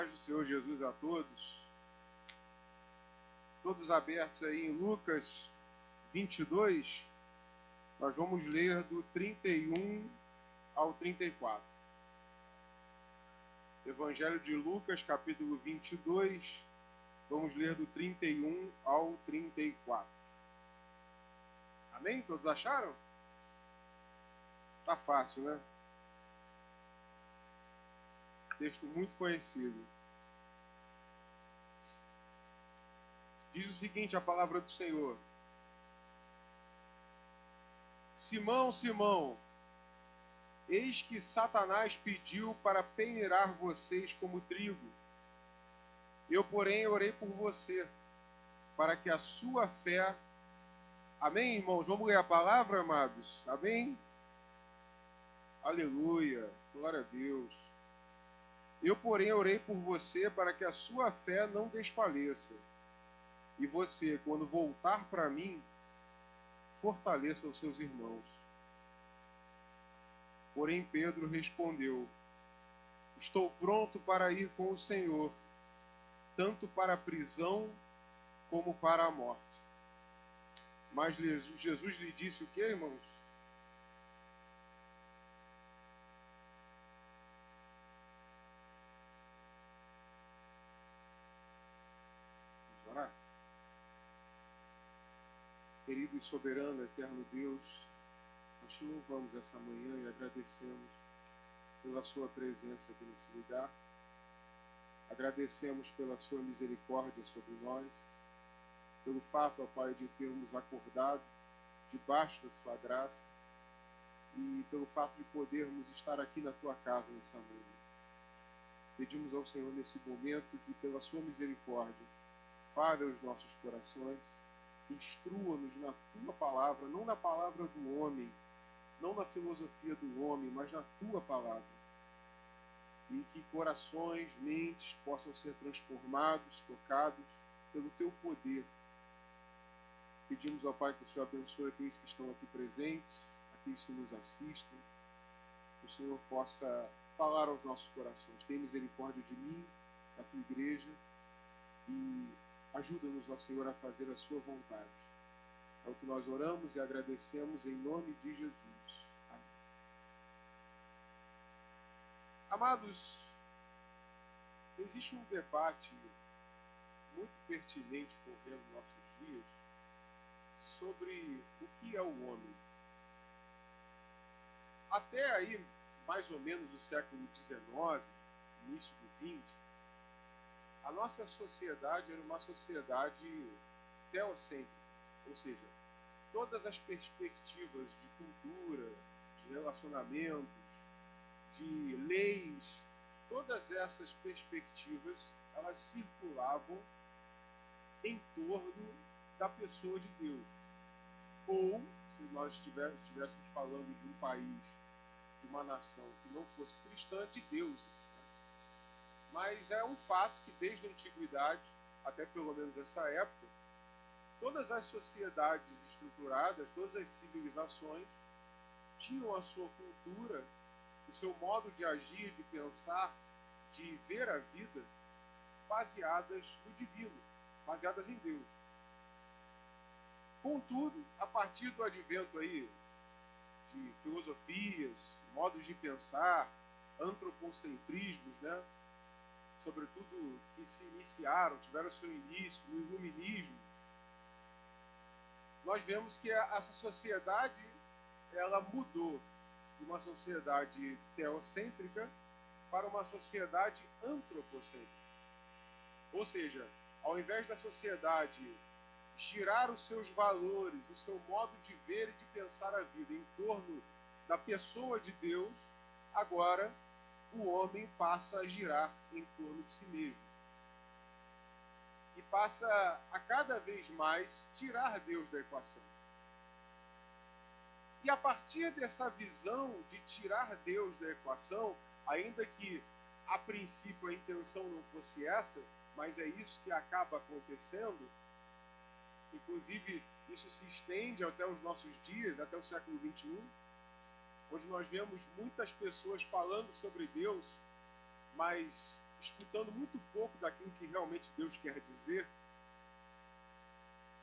Paz do Senhor Jesus a todos. Todos abertos aí em Lucas 22, nós vamos ler do 31 ao 34. Evangelho de Lucas, capítulo 22, vamos ler do 31 ao 34. Amém? Todos acharam? Tá fácil, né? Texto muito conhecido. Diz o seguinte, a palavra do Senhor: Simão, Simão, eis que Satanás pediu para peneirar vocês como trigo. Eu, porém, orei por você, para que a sua fé... Amém, irmãos? Vamos ler a palavra, amados? Amém? Aleluia, glória a Deus. Eu, porém, orei por você para que a sua fé não desfaleça. E você, quando voltar para mim, fortaleça os seus irmãos. Porém, Pedro respondeu: Estou pronto para ir com o Senhor, tanto para a prisão como para a morte. Mas Jesus lhe disse o quê, irmãos? Vamos orar? Querido e soberano, eterno Deus, nós te louvamos essa manhã e agradecemos pela sua presença aqui nesse lugar. Agradecemos pela sua misericórdia sobre nós, pelo fato, ó Pai, de termos acordado debaixo da sua graça e pelo fato de podermos estar aqui na tua casa nessa manhã. Pedimos ao Senhor nesse momento que, pela sua misericórdia, fale aos nossos corações, instrua-nos na tua palavra, não na palavra do homem, não na filosofia do homem, mas na tua palavra. E que corações, mentes possam ser transformados, tocados pelo teu poder. Pedimos ao Pai que o Senhor abençoe aqueles que estão aqui presentes, aqueles que nos assistem, que o Senhor possa falar aos nossos corações. Tenha misericórdia de mim, da tua igreja, e ajuda-nos, ó Senhor, a fazer a sua vontade. É o que nós oramos e agradecemos em nome de Jesus. Amém. Amados, existe um debate muito pertinente ocorrendo nos nossos dias sobre o que é o homem. Até aí, mais ou menos do século XIX, início do XX, a nossa sociedade era uma sociedade teocêntrica, ou seja, todas as perspectivas de cultura, de relacionamentos, de leis, todas essas perspectivas, elas circulavam em torno da pessoa de Deus. Ou, se nós estivéssemos falando de um país, de uma nação que não fosse cristã, de deuses. Mas é um fato que desde a antiguidade, até pelo menos essa época, todas as sociedades estruturadas, todas as civilizações, tinham a sua cultura, o seu modo de agir, de pensar, de ver a vida, baseadas no divino, baseadas em Deus. Contudo, a partir do advento aí de filosofias, modos de pensar, antropocentrismos, né? Sobretudo que se iniciaram, tiveram seu início no iluminismo, nós vemos que essa sociedade ela mudou de uma sociedade teocêntrica para uma sociedade antropocêntrica. Ou seja, ao invés da sociedade girar os seus valores, o seu modo de ver e de pensar a vida em torno da pessoa de Deus, agora o homem passa a girar em torno de si mesmo. E passa a cada vez mais tirar Deus da equação. E a partir dessa visão de tirar Deus da equação, ainda que a princípio a intenção não fosse essa, mas é isso que acaba acontecendo, inclusive isso se estende até os nossos dias, até o século XXI, onde nós vemos muitas pessoas falando sobre Deus, mas escutando muito pouco daquilo que realmente Deus quer dizer,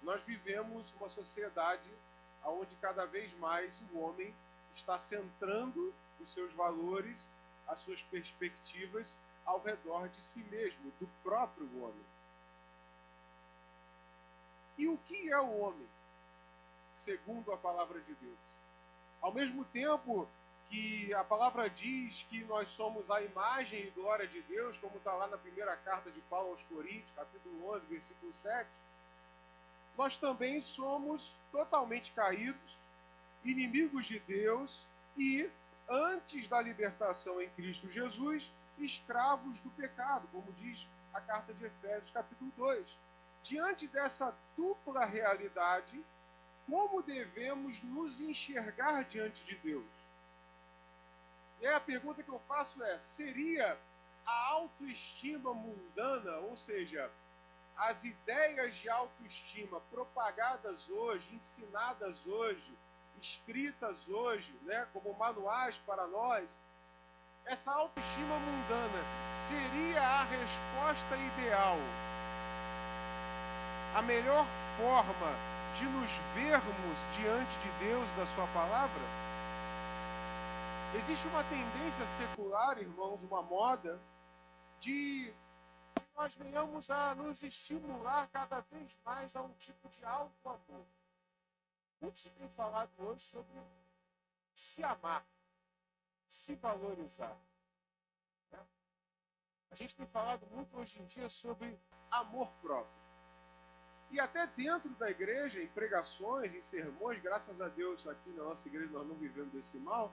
nós vivemos uma sociedade onde cada vez mais o homem está centrando os seus valores, as suas perspectivas ao redor de si mesmo, do próprio homem. E o que é o homem, segundo a palavra de Deus? Ao mesmo tempo que a palavra diz que nós somos a imagem e glória de Deus, como está lá na primeira carta de Paulo aos Coríntios, capítulo 11, versículo 7, nós também somos totalmente caídos, inimigos de Deus e, antes da libertação em Cristo Jesus, escravos do pecado, como diz a carta de Efésios, capítulo 2. Diante dessa dupla realidade, como devemos nos enxergar diante de Deus? E aí a pergunta que eu faço é, seria a autoestima mundana, ou seja, as ideias de autoestima propagadas hoje, ensinadas hoje, escritas hoje, né, como manuais para nós, essa autoestima mundana seria a resposta ideal, a melhor forma de nos vermos diante de Deus, da sua palavra? Existe uma tendência secular, irmãos, uma moda, de nós venhamos a nos estimular cada vez mais a um tipo de auto-amor. Muito se tem falado hoje sobre se amar, se valorizar. Né? A gente tem falado muito hoje em dia sobre amor próprio. E até dentro da igreja, em pregações, em sermões, graças a Deus aqui na nossa igreja nós não vivemos desse mal,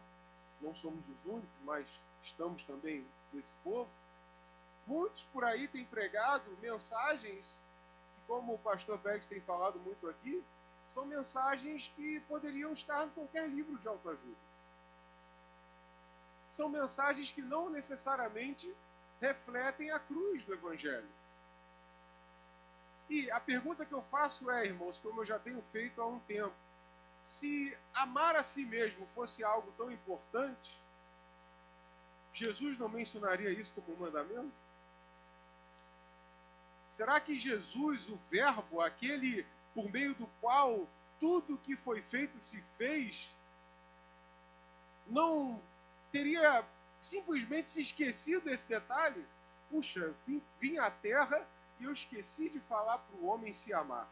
não somos os únicos, mas estamos também nesse povo. Muitos por aí têm pregado mensagens, que, como o pastor Beggs tem falado muito aqui, são mensagens que poderiam estar em qualquer livro de autoajuda. São mensagens que não necessariamente refletem a cruz do Evangelho. E a pergunta que eu faço é, irmãos, como eu já tenho feito há um tempo, se amar a si mesmo fosse algo tão importante, Jesus não mencionaria isso como um mandamento? Será que Jesus, o Verbo, aquele por meio do qual tudo que foi feito se fez, não teria simplesmente se esquecido desse detalhe? Puxa, vim à Terra e eu esqueci de falar para o homem se amar.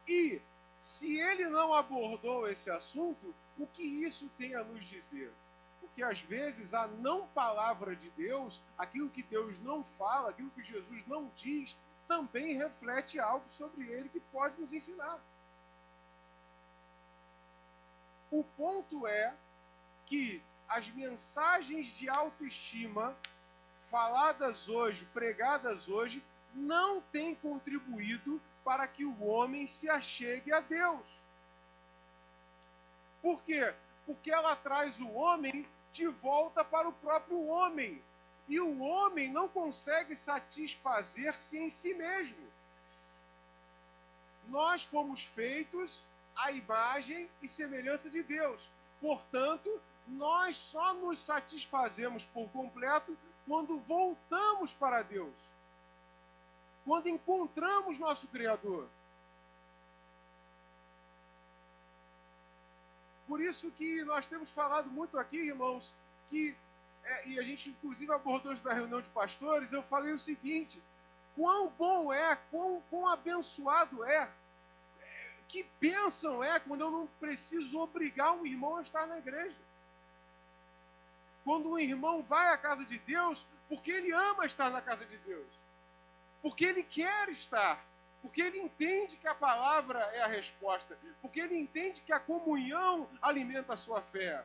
E, se ele não abordou esse assunto, o que isso tem a nos dizer? Porque, às vezes, a não palavra de Deus, aquilo que Deus não fala, aquilo que Jesus não diz, também reflete algo sobre ele que pode nos ensinar. O ponto é que as mensagens de autoestima faladas hoje, pregadas hoje, não têm contribuído para que o homem se achegue a Deus. Por quê? Porque ela traz o homem de volta para o próprio homem. E o homem não consegue satisfazer-se em si mesmo. Nós fomos feitos à imagem e semelhança de Deus. Portanto, nós só nos satisfazemos por completo quando voltamos para Deus. Quando encontramos nosso Criador. Por isso que nós temos falado muito aqui, irmãos, que, e a gente inclusive abordou isso na reunião de pastores, eu falei o seguinte, quão bom é, quão abençoado é, que bênção é quando eu não preciso obrigar um irmão a estar na igreja. Quando um irmão vai à casa de Deus, porque ele ama estar na casa de Deus. Porque ele quer estar, porque ele entende que a palavra é a resposta, porque ele entende que a comunhão alimenta a sua fé.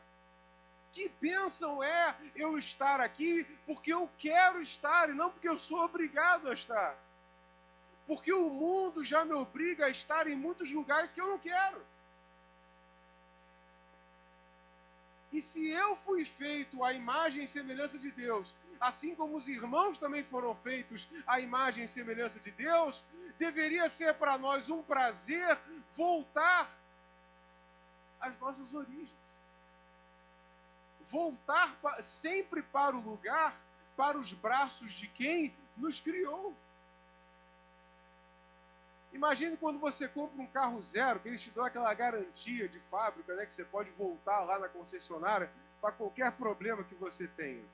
Que bênção é eu estar aqui porque eu quero estar e não porque eu sou obrigado a estar. Porque o mundo já me obriga a estar em muitos lugares que eu não quero. E se eu fui feito à imagem e semelhança de Deus, assim como os irmãos também foram feitos à imagem e semelhança de Deus, deveria ser para nós um prazer voltar às nossas origens. O voltar sempre para o lugar, para os braços de quem nos criou. Imagine quando você compra um carro zero, que eles te dão aquela garantia de fábrica, né, que você pode voltar lá na concessionária para qualquer problema que você tenha.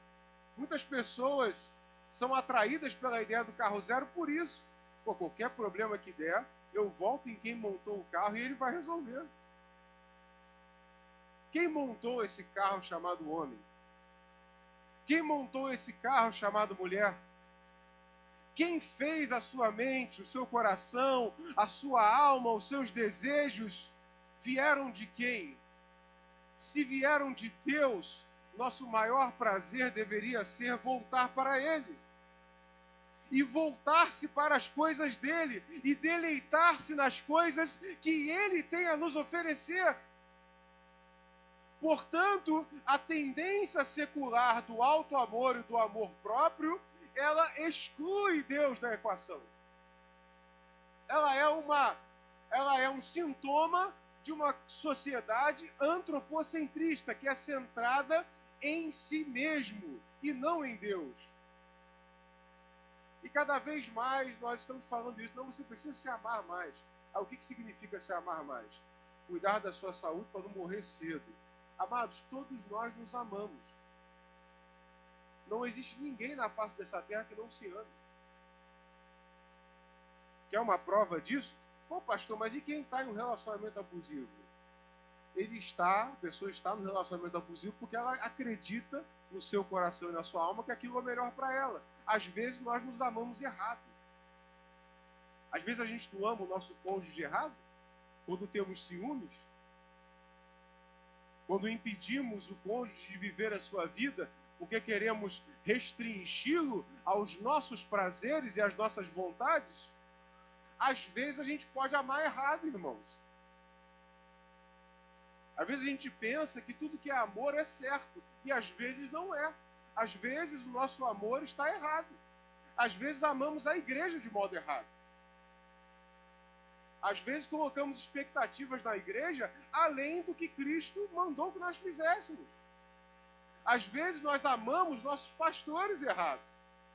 Muitas pessoas são atraídas pela ideia do carro zero por isso. Pô, qualquer problema que der, eu volto em quem montou o carro e ele vai resolver. Quem montou esse carro chamado homem? Quem montou esse carro chamado mulher? Quem fez a sua mente, o seu coração, a sua alma, os seus desejos? Vieram de quem? Se vieram de Deus, nosso maior prazer deveria ser voltar para Ele. E voltar-se para as coisas dele. E deleitar-se nas coisas que Ele tem a nos oferecer. Portanto, a tendência secular do alto amor e do amor próprio, ela exclui Deus da equação. Ela é um sintoma de uma sociedade antropocentrista, que é centrada em si mesmo e não em Deus. E cada vez mais nós estamos falando isso. Não, você precisa se amar mais. O que significa se amar mais? Cuidar da sua saúde para não morrer cedo. Amados, todos nós nos amamos. Não existe ninguém na face dessa terra que não se ame. Quer uma prova disso? Pô, pastor, mas e quem está em um relacionamento abusivo? A pessoa está no relacionamento abusivo porque ela acredita no seu coração e na sua alma que aquilo é melhor para ela. Às vezes nós nos amamos errado. Às vezes a gente não ama o nosso cônjuge errado, quando temos ciúmes, quando impedimos o cônjuge de viver a sua vida, porque queremos restringi-lo aos nossos prazeres e às nossas vontades. Às vezes a gente pode amar errado, irmãos. Às vezes a gente pensa que tudo que é amor é certo, e às vezes não é. Às vezes o nosso amor está errado. Às vezes amamos a igreja de modo errado. Às vezes colocamos expectativas na igreja além do que Cristo mandou que nós fizéssemos. Às vezes nós amamos nossos pastores errado.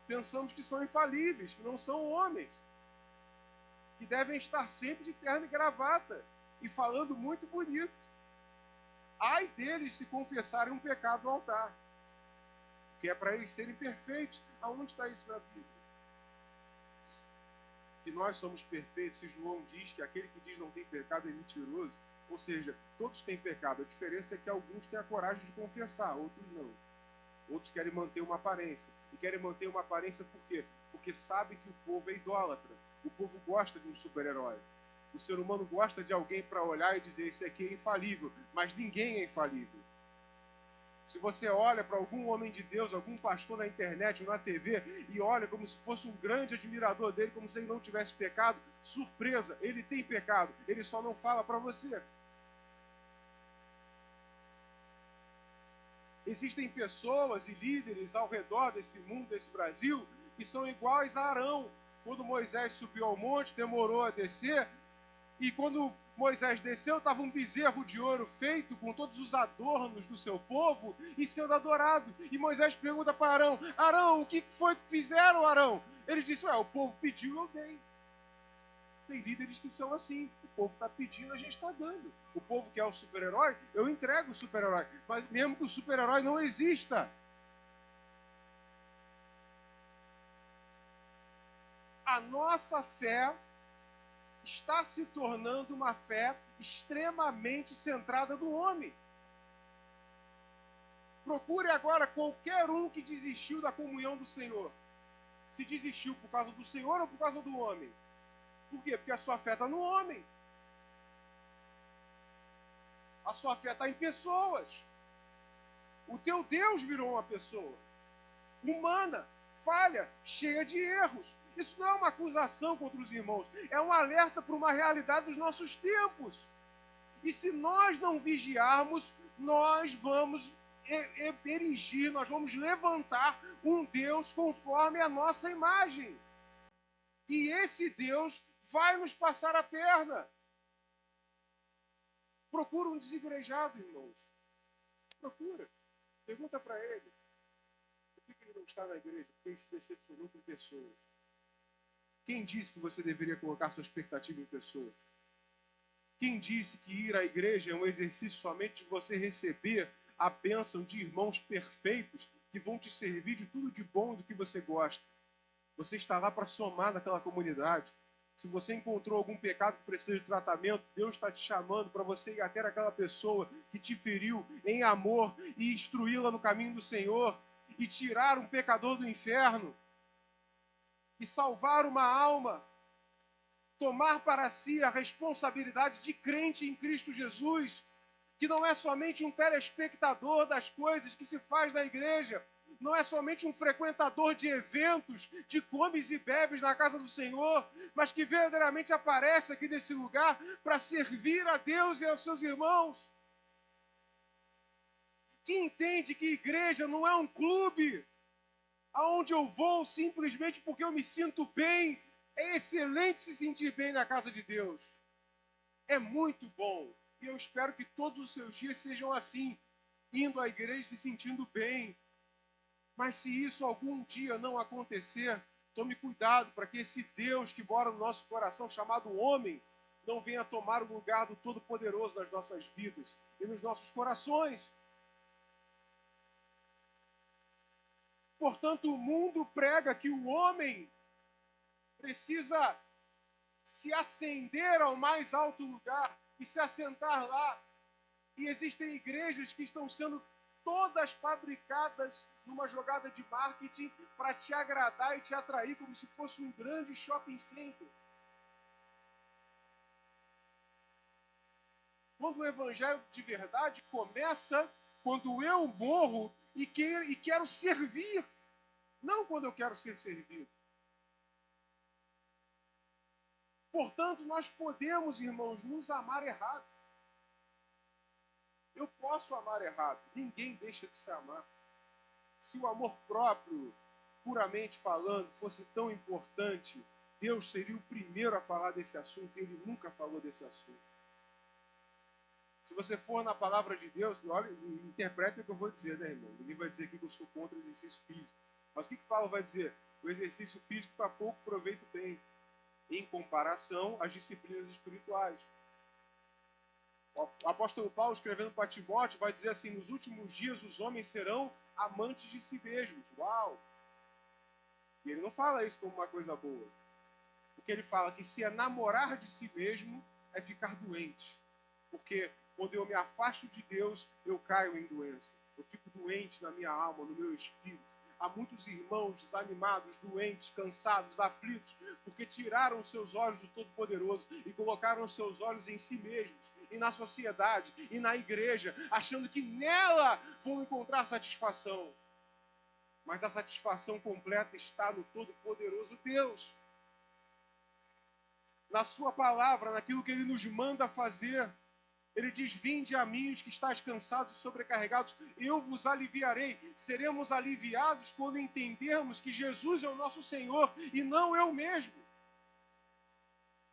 Pensamos que são infalíveis, que não são homens, que devem estar sempre de terno e gravata e falando muito bonito. Ai deles se confessarem um pecado no altar, que é para eles serem perfeitos. Aonde está isso na Bíblia? Que nós somos perfeitos. Se João diz que aquele que diz não tem pecado é mentiroso, ou seja, todos têm pecado. A diferença é que alguns têm a coragem de confessar, outros não. Outros querem manter uma aparência. E querem manter uma aparência por quê? Porque sabem que o povo é idólatra. O povo gosta de um super-herói. O ser humano gosta de alguém para olhar e dizer: esse aqui é infalível. Mas ninguém é infalível. Se você olha para algum homem de Deus, algum pastor na internet ou na TV, e olha como se fosse um grande admirador dele, como se ele não tivesse pecado, surpresa, ele tem pecado, ele só não fala para você. Existem pessoas e líderes ao redor desse mundo, desse Brasil, que são iguais a Arão. Quando Moisés subiu ao monte, demorou a descer, e quando Moisés desceu, estava um bezerro de ouro feito com todos os adornos do seu povo e sendo adorado. E Moisés pergunta para Arão: Arão, o que foi que fizeram, Arão? Ele disse: o povo pediu, eu dei. Tem líderes que são assim. O povo está pedindo, a gente está dando. O povo quer o super-herói, eu entrego o super-herói. Mas mesmo que o super-herói não exista. A nossa fé está se tornando uma fé extremamente centrada no homem. Procure agora qualquer um que desistiu da comunhão do Senhor. Se desistiu por causa do Senhor ou por causa do homem? Por quê? Porque a sua fé está no homem. A sua fé está em pessoas. O teu Deus virou uma pessoa humana, falha, cheia de erros. Isso não é uma acusação contra os irmãos, é um alerta para uma realidade dos nossos tempos. E se nós não vigiarmos, nós vamos erigir, nós vamos levantar um Deus conforme a nossa imagem. E esse Deus vai nos passar a perna. Procura um desigrejado, irmãos. Procura. Pergunta para ele, por que ele não está na igreja? Porque ele se decepcionou com pessoas. Quem disse que você deveria colocar sua expectativa em pessoas? Quem disse que ir à igreja é um exercício somente de você receber a bênção de irmãos perfeitos que vão te servir de tudo de bom do que você gosta? Você está lá para somar naquela comunidade. Se você encontrou algum pecado que precisa de tratamento, Deus está te chamando para você ir até aquela pessoa que te feriu em amor e instruí-la no caminho do Senhor e tirar um pecador do inferno e salvar uma alma. Tomar para si a responsabilidade de crente em Cristo Jesus, que não é somente um telespectador das coisas que se faz na igreja, não é somente um frequentador de eventos, de comes e bebes na casa do Senhor, mas que verdadeiramente aparece aqui nesse lugar para servir a Deus e aos seus irmãos. Que entende que igreja não é um clube aonde eu vou simplesmente porque eu me sinto bem. É excelente se sentir bem na casa de Deus. É muito bom. E eu espero que todos os seus dias sejam assim, indo à igreja se sentindo bem. Mas se isso algum dia não acontecer, tome cuidado para que esse Deus que mora no nosso coração, chamado homem, não venha tomar o lugar do Todo-Poderoso nas nossas vidas e nos nossos corações. Portanto, o mundo prega que o homem precisa se ascender ao mais alto lugar e se assentar lá. E existem igrejas que estão sendo todas fabricadas numa jogada de marketing para te agradar e te atrair como se fosse um grande shopping center. Quando o evangelho de verdade começa quando eu morro e quero servir, não quando eu quero ser servido. Portanto, nós podemos, irmãos, nos amar errado. Eu posso amar errado. Ninguém deixa de se amar. Se o amor próprio, puramente falando, fosse tão importante, Deus seria o primeiro a falar desse assunto e Ele nunca falou desse assunto. Se você for na palavra de Deus, olha, interprete o que eu vou dizer, né, irmão? Ninguém vai dizer aqui que eu sou contra o exercício físico. Mas o que Paulo vai dizer? O exercício físico para pouco proveito tem, em comparação às disciplinas espirituais. O apóstolo Paulo, escrevendo para Timóteo, vai dizer assim: nos últimos dias os homens serão amantes de si mesmos. Uau! E ele não fala isso como uma coisa boa. Porque ele fala que se é namorar de si mesmo, é ficar doente. Porque quando eu me afasto de Deus, eu caio em doença. Eu fico doente na minha alma, no meu espírito. Há muitos irmãos desanimados, doentes, cansados, aflitos, porque tiraram seus olhos do Todo-Poderoso e colocaram seus olhos em si mesmos, e na sociedade, e na igreja, achando que nela vão encontrar satisfação. Mas a satisfação completa está no Todo-Poderoso Deus. Na sua palavra, naquilo que Ele nos manda fazer. Ele diz: vinde a mim os que estáis cansados e sobrecarregados, eu vos aliviarei. Seremos aliviados quando entendermos que Jesus é o nosso Senhor e não eu mesmo.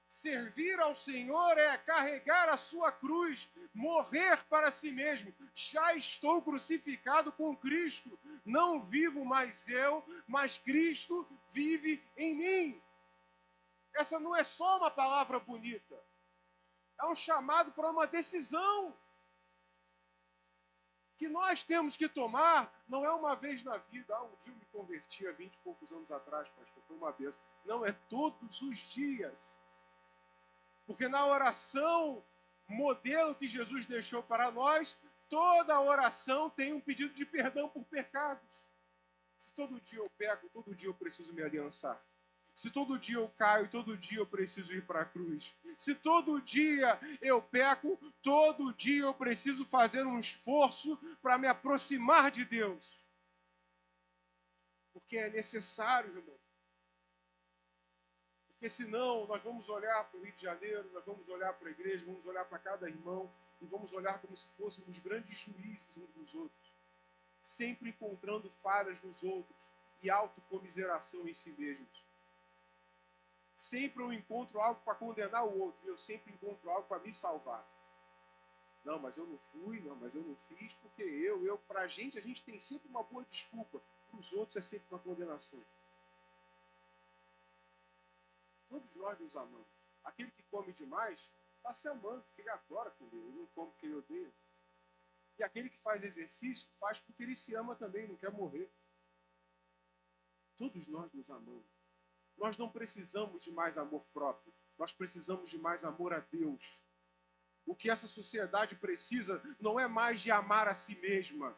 Servir ao Senhor é carregar a sua cruz, morrer para si mesmo. Já estou crucificado com Cristo. Não vivo mais eu, mas Cristo vive em mim. Essa não é só uma palavra bonita. É um chamado para uma decisão que nós temos que tomar. Não é uma vez na vida. Um dia eu me converti há 20 e poucos anos atrás, pastor, foi uma vez. Não, é todos os dias. Porque na oração, modelo que Jesus deixou para nós, toda oração tem um pedido de perdão por pecados. Se todo dia eu peco, todo dia eu preciso me aliançar. Se todo dia eu caio, todo dia eu preciso ir para a cruz. Se todo dia eu peco, todo dia eu preciso fazer um esforço para me aproximar de Deus. Porque é necessário, irmão. Porque senão nós vamos olhar para o Rio de Janeiro, nós vamos olhar para a igreja, vamos olhar para cada irmão e vamos olhar como se fôssemos grandes juízes uns dos outros. Sempre encontrando falhas nos outros e autocomiseração em si mesmos. Sempre eu encontro algo para condenar o outro e eu sempre encontro algo para me salvar. Não, mas eu não fui, não, mas eu não fiz, porque pra gente, a gente tem sempre uma boa desculpa. Para os outros é sempre uma condenação. Todos nós nos amamos. Aquele que come demais, está se amando, porque ele adora comer, ele não come porque ele odeia. E aquele que faz exercício, faz porque ele se ama também, não quer morrer. Todos nós nos amamos. Nós não precisamos de mais amor próprio. Nós precisamos de mais amor a Deus. O que essa sociedade precisa não é mais de amar a si mesma,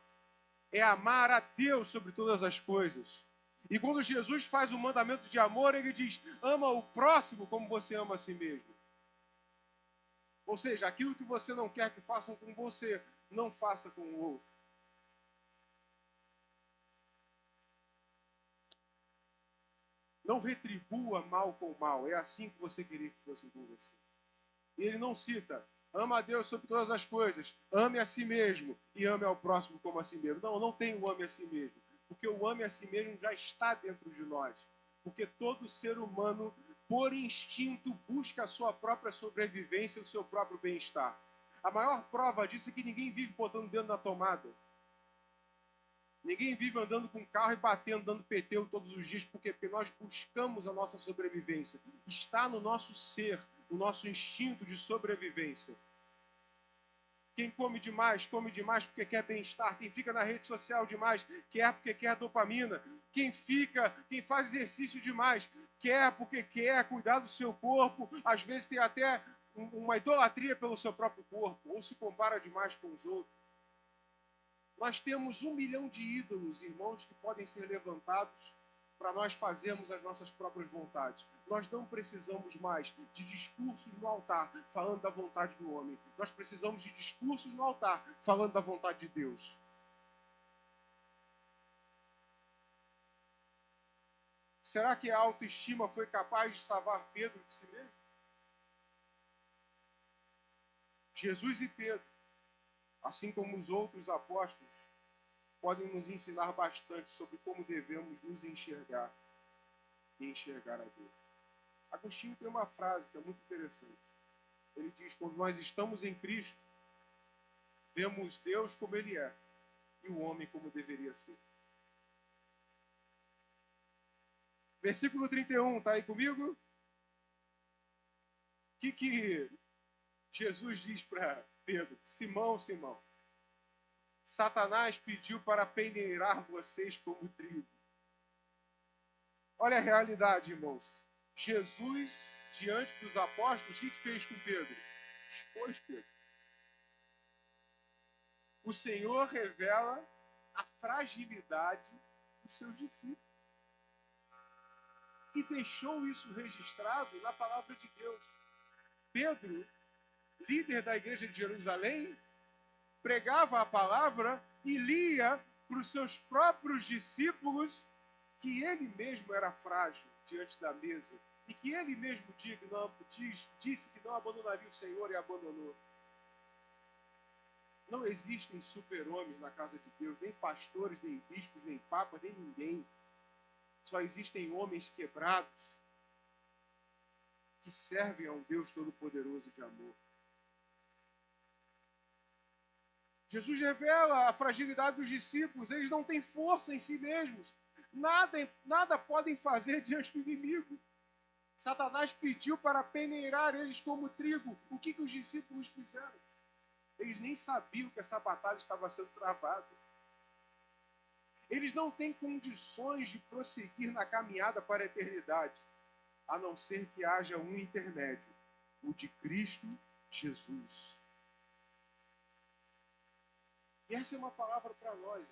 é amar a Deus sobre todas as coisas. E quando Jesus faz o mandamento de amor, ele diz: ama o próximo como você ama a si mesmo. Ou seja, aquilo que você não quer que façam com você, não faça com o outro. Não retribua mal com mal. É assim que você queria que fosse com você. E ele não cita: ama a Deus sobre todas as coisas, ame a si mesmo e ame ao próximo como a si mesmo. Não, não tem o ame a si mesmo. Porque o ame a si mesmo já está dentro de nós. Porque todo ser humano, por instinto, busca a sua própria sobrevivência e o seu próprio bem-estar. A maior prova disso é que ninguém vive botando o dedo na tomada. Ninguém vive andando com carro e batendo, dando pneu todos os dias. Por quê? Porque nós buscamos a nossa sobrevivência. Está no nosso ser, no nosso instinto de sobrevivência. Quem come demais porque quer bem-estar. Quem fica na rede social demais, quer porque quer dopamina. Quem faz exercício demais, quer porque quer cuidar do seu corpo. Às vezes tem até uma idolatria pelo seu próprio corpo, ou se compara demais com os outros. Nós temos 1 milhão de ídolos, irmãos, que podem ser levantados para nós fazermos as nossas próprias vontades. Nós não precisamos mais de discursos no altar falando da vontade do homem. Nós precisamos de discursos no altar falando da vontade de Deus. Será que a autoestima foi capaz de salvar Pedro de si mesmo? Jesus e Pedro, assim como os outros apóstolos, podem nos ensinar bastante sobre como devemos nos enxergar e enxergar a Deus. Agostinho tem uma frase que é muito interessante. Ele diz: quando nós estamos em Cristo, vemos Deus como Ele é e o homem como deveria ser. Versículo 31, está aí comigo? O que Jesus diz para Pedro? Simão, Simão, Satanás pediu para peneirar vocês como trigo. Olha a realidade, irmãos. Jesus, diante dos apóstolos, o que fez com Pedro? Expôs Pedro. O Senhor revela a fragilidade dos seus discípulos. E deixou isso registrado na palavra de Deus. Pedro, líder da igreja de Jerusalém, pregava a palavra e lia para os seus próprios discípulos que ele mesmo era frágil diante da mesa e que ele mesmo disse que não abandonaria o Senhor e abandonou. Não existem super-homens na casa de Deus, nem pastores, nem bispos, nem papas, nem ninguém. Só existem homens quebrados que servem a um Deus todo-poderoso de amor. Jesus revela a fragilidade dos discípulos. Eles não têm força em si mesmos. Nada podem fazer diante do inimigo. Satanás pediu para peneirar eles como trigo. O que os discípulos fizeram? Eles nem sabiam que essa batalha estava sendo travada. Eles não têm condições de prosseguir na caminhada para a eternidade, a não ser que haja um intermédio, o de Cristo Jesus. E essa é uma palavra para nós.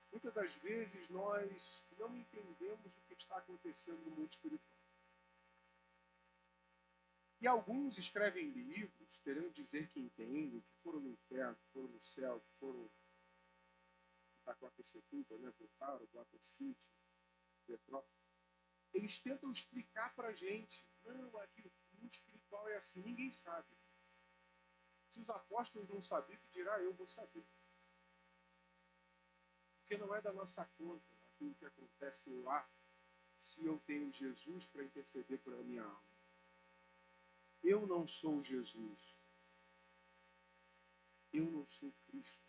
Muitas das vezes nós não entendemos o que está acontecendo no mundo espiritual. E alguns escrevem livros querendo dizer que entendem, que foram no inferno, que foram no céu, que foram da Itacoaquecetuba, né? Voltaram, Gotham City, Petrópolis. Eles tentam explicar para a gente: não, aqui o mundo espiritual é assim. Ninguém sabe. Se os apóstolos não sabiam, que dirá eu vou saber. Porque não é da nossa conta aquilo que acontece lá, se eu tenho Jesus para interceder por a minha alma. Eu não sou Jesus. Eu não sou Cristo.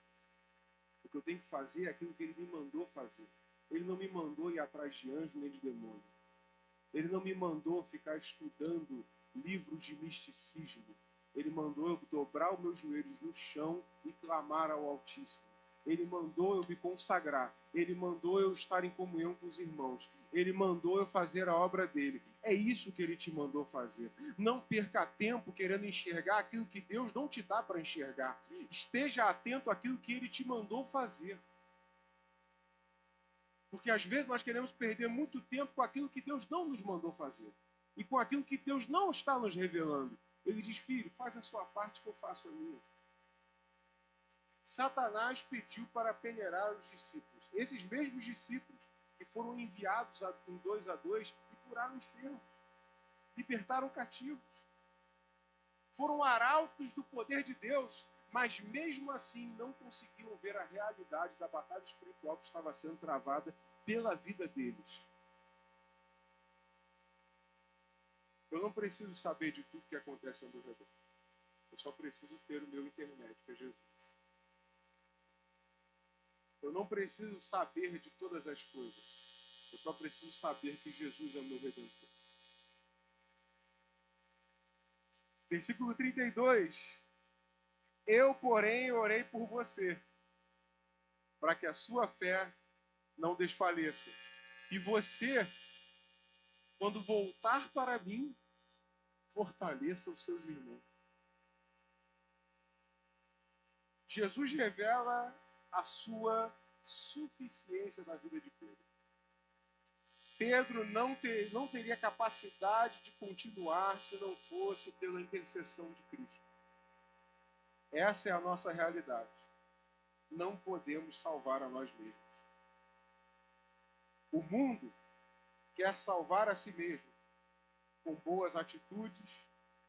O que eu tenho que fazer é aquilo que ele me mandou fazer. Ele não me mandou ir atrás de anjo nem de demônio. Ele não me mandou ficar estudando livros de misticismo. Ele mandou eu dobrar os meus joelhos no chão e clamar ao Altíssimo. Ele mandou eu me consagrar. Ele mandou eu estar em comunhão com os irmãos. Ele mandou eu fazer a obra dele. É isso que ele te mandou fazer. Não perca tempo querendo enxergar aquilo que Deus não te dá para enxergar. Esteja atento àquilo que ele te mandou fazer. Porque às vezes nós queremos perder muito tempo com aquilo que Deus não nos mandou fazer. E com aquilo que Deus não está nos revelando. Ele diz, filho, faz a sua parte que eu faço a minha. Satanás pediu para peneirar os discípulos. Esses mesmos discípulos que foram enviados em 2 a 2 e curaram enfermos, libertaram cativos. Foram arautos do poder de Deus, mas mesmo assim não conseguiam ver a realidade da batalha espiritual que estava sendo travada pela vida deles. Eu não preciso saber de tudo que acontece ao meu redor. Eu só preciso ter o meu intermédio, que é Jesus. Eu não preciso saber de todas as coisas. Eu só preciso saber que Jesus é o meu Redentor. Versículo 32. Eu, porém, orei por você, para que a sua fé não desfaleça. E você, quando voltar para mim, fortaleça os seus irmãos. Jesus revela a sua suficiência na vida de Pedro. Pedro não teria capacidade de continuar se não fosse pela intercessão de Cristo. Essa é a nossa realidade. Não podemos salvar a nós mesmos. O mundo quer salvar a si mesmo com boas atitudes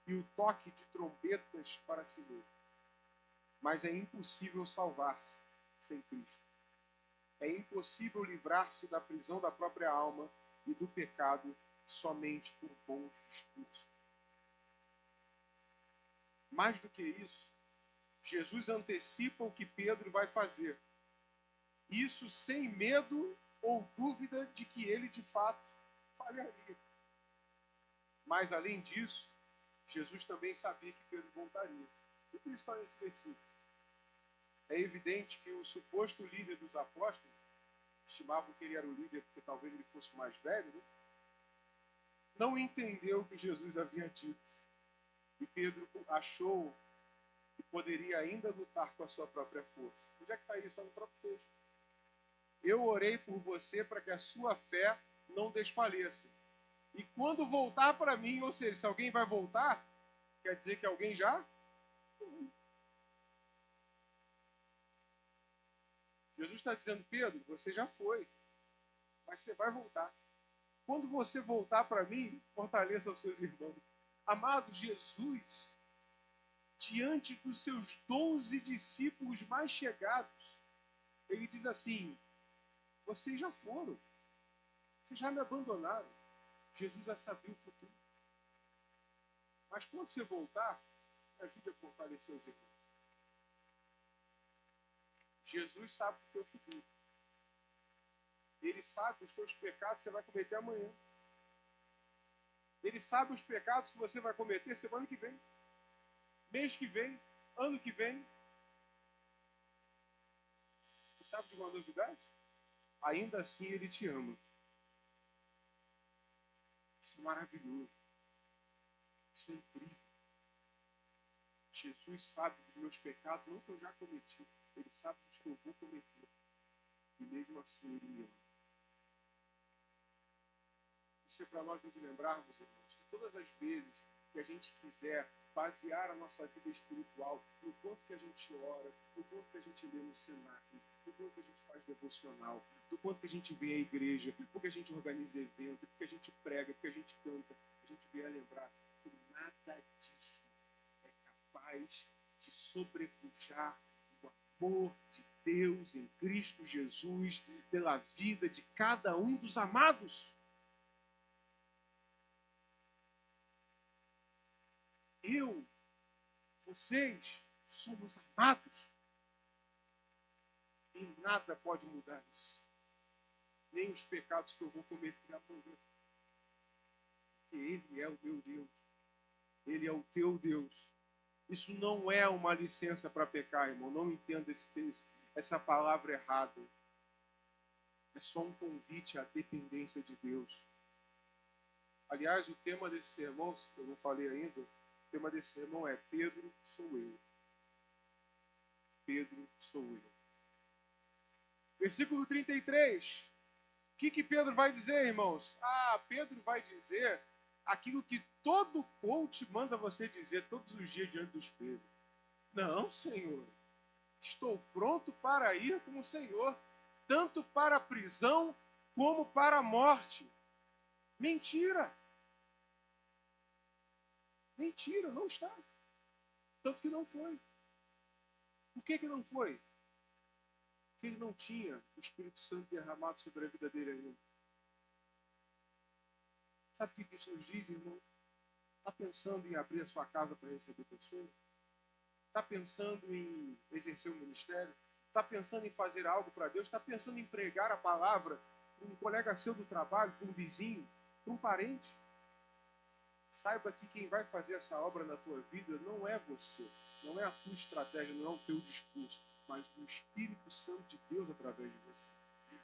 e o toque de trombetas para si mesmo. Mas é impossível salvar-se sem Cristo. É impossível livrar-se da prisão da própria alma e do pecado somente por bons discursos. Mais do que isso, Jesus antecipa o que Pedro vai fazer. Isso sem medo ou dúvida de que ele de fato falharia. Mas além disso, Jesus também sabia que Pedro voltaria. Por isso está nesse versículo. É evidente que o suposto líder dos apóstolos, estimavam que ele era o líder porque talvez ele fosse mais velho, né? Não entendeu o que Jesus havia dito. E Pedro achou que poderia ainda lutar com a sua própria força. Onde é que está isso? Está no próprio texto. Eu orei por você para que a sua fé não desfaleça. E quando voltar para mim, ou seja, se alguém vai voltar, quer dizer que alguém já? Jesus está dizendo, Pedro, você já foi, mas você vai voltar. Quando você voltar para mim, fortaleça os seus irmãos. Amado Jesus, diante dos seus 12 discípulos mais chegados, ele diz assim, vocês já foram, vocês já me abandonaram. Jesus já sabia o futuro. Mas quando você voltar, me ajude a fortalecer os irmãos. Jesus sabe do teu futuro. Ele sabe os teus pecados que você vai cometer amanhã. Ele sabe os pecados que você vai cometer semana que vem, mês que vem, ano que vem. E sabe de uma novidade? Ainda assim ele te ama. Isso é maravilhoso. Isso é incrível. Jesus sabe dos meus pecados, não que eu já cometi. Ele sabe dos que eu vou cometer. E mesmo assim ele me ama. Isso é para nós nos lembrarmos, irmãos, que todas as vezes que a gente quiser basear a nossa vida espiritual no quanto que a gente ora, no quanto que a gente lê no cenáculo, no quanto que a gente faz devocional, no quanto que a gente vem à igreja, porque a gente organiza evento, porque a gente prega, porque a gente canta, a gente vem a lembrar que nada disso é capaz de sobrepujar o amor de Deus em Cristo Jesus pela vida de cada um dos amados. Eu, vocês, somos amados. E nada pode mudar isso. Nem os pecados que eu vou cometer amanhã. Porque Ele é o meu Deus. Ele é o teu Deus. Isso não é uma licença para pecar, irmão. Não entenda essa palavra errada. É só um convite à dependência de Deus. Aliás, o tema desse sermão, eu não falei ainda, o tema desse sermão é Pedro, sou eu. Pedro, sou eu. Versículo 33. O que Pedro vai dizer, irmãos? Pedro vai dizer aquilo que todo coach manda você dizer todos os dias diante do espelho. Não, Senhor. Estou pronto para ir com o Senhor, tanto para a prisão como para a morte. Mentira. Mentira, não está. Tanto que não foi. Por que não foi? Porque ele não tinha o Espírito Santo derramado sobre a vida dele ainda. Sabe o que isso nos diz, irmão? Está pensando em abrir a sua casa para receber pessoas? Está pensando em exercer um ministério? Está pensando em fazer algo para Deus? Está pensando em pregar a palavra para um colega seu do trabalho, para um vizinho, para um parente? Saiba que quem vai fazer essa obra na tua vida não é você, não é a tua estratégia, não é o teu discurso, mas o Espírito Santo de Deus através de você.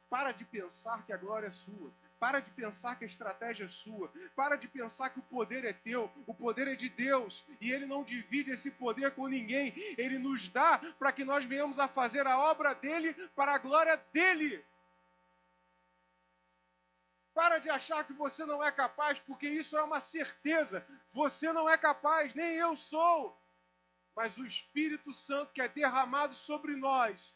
Para de pensar que a glória é sua. Para de pensar que a estratégia é sua. Para de pensar que o poder é teu. O poder é de Deus. E Ele não divide esse poder com ninguém. Ele nos dá para que nós venhamos a fazer a obra dEle para a glória dEle. Para de achar que você não é capaz, porque isso é uma certeza. Você não é capaz, nem eu sou. Mas o Espírito Santo que é derramado sobre nós,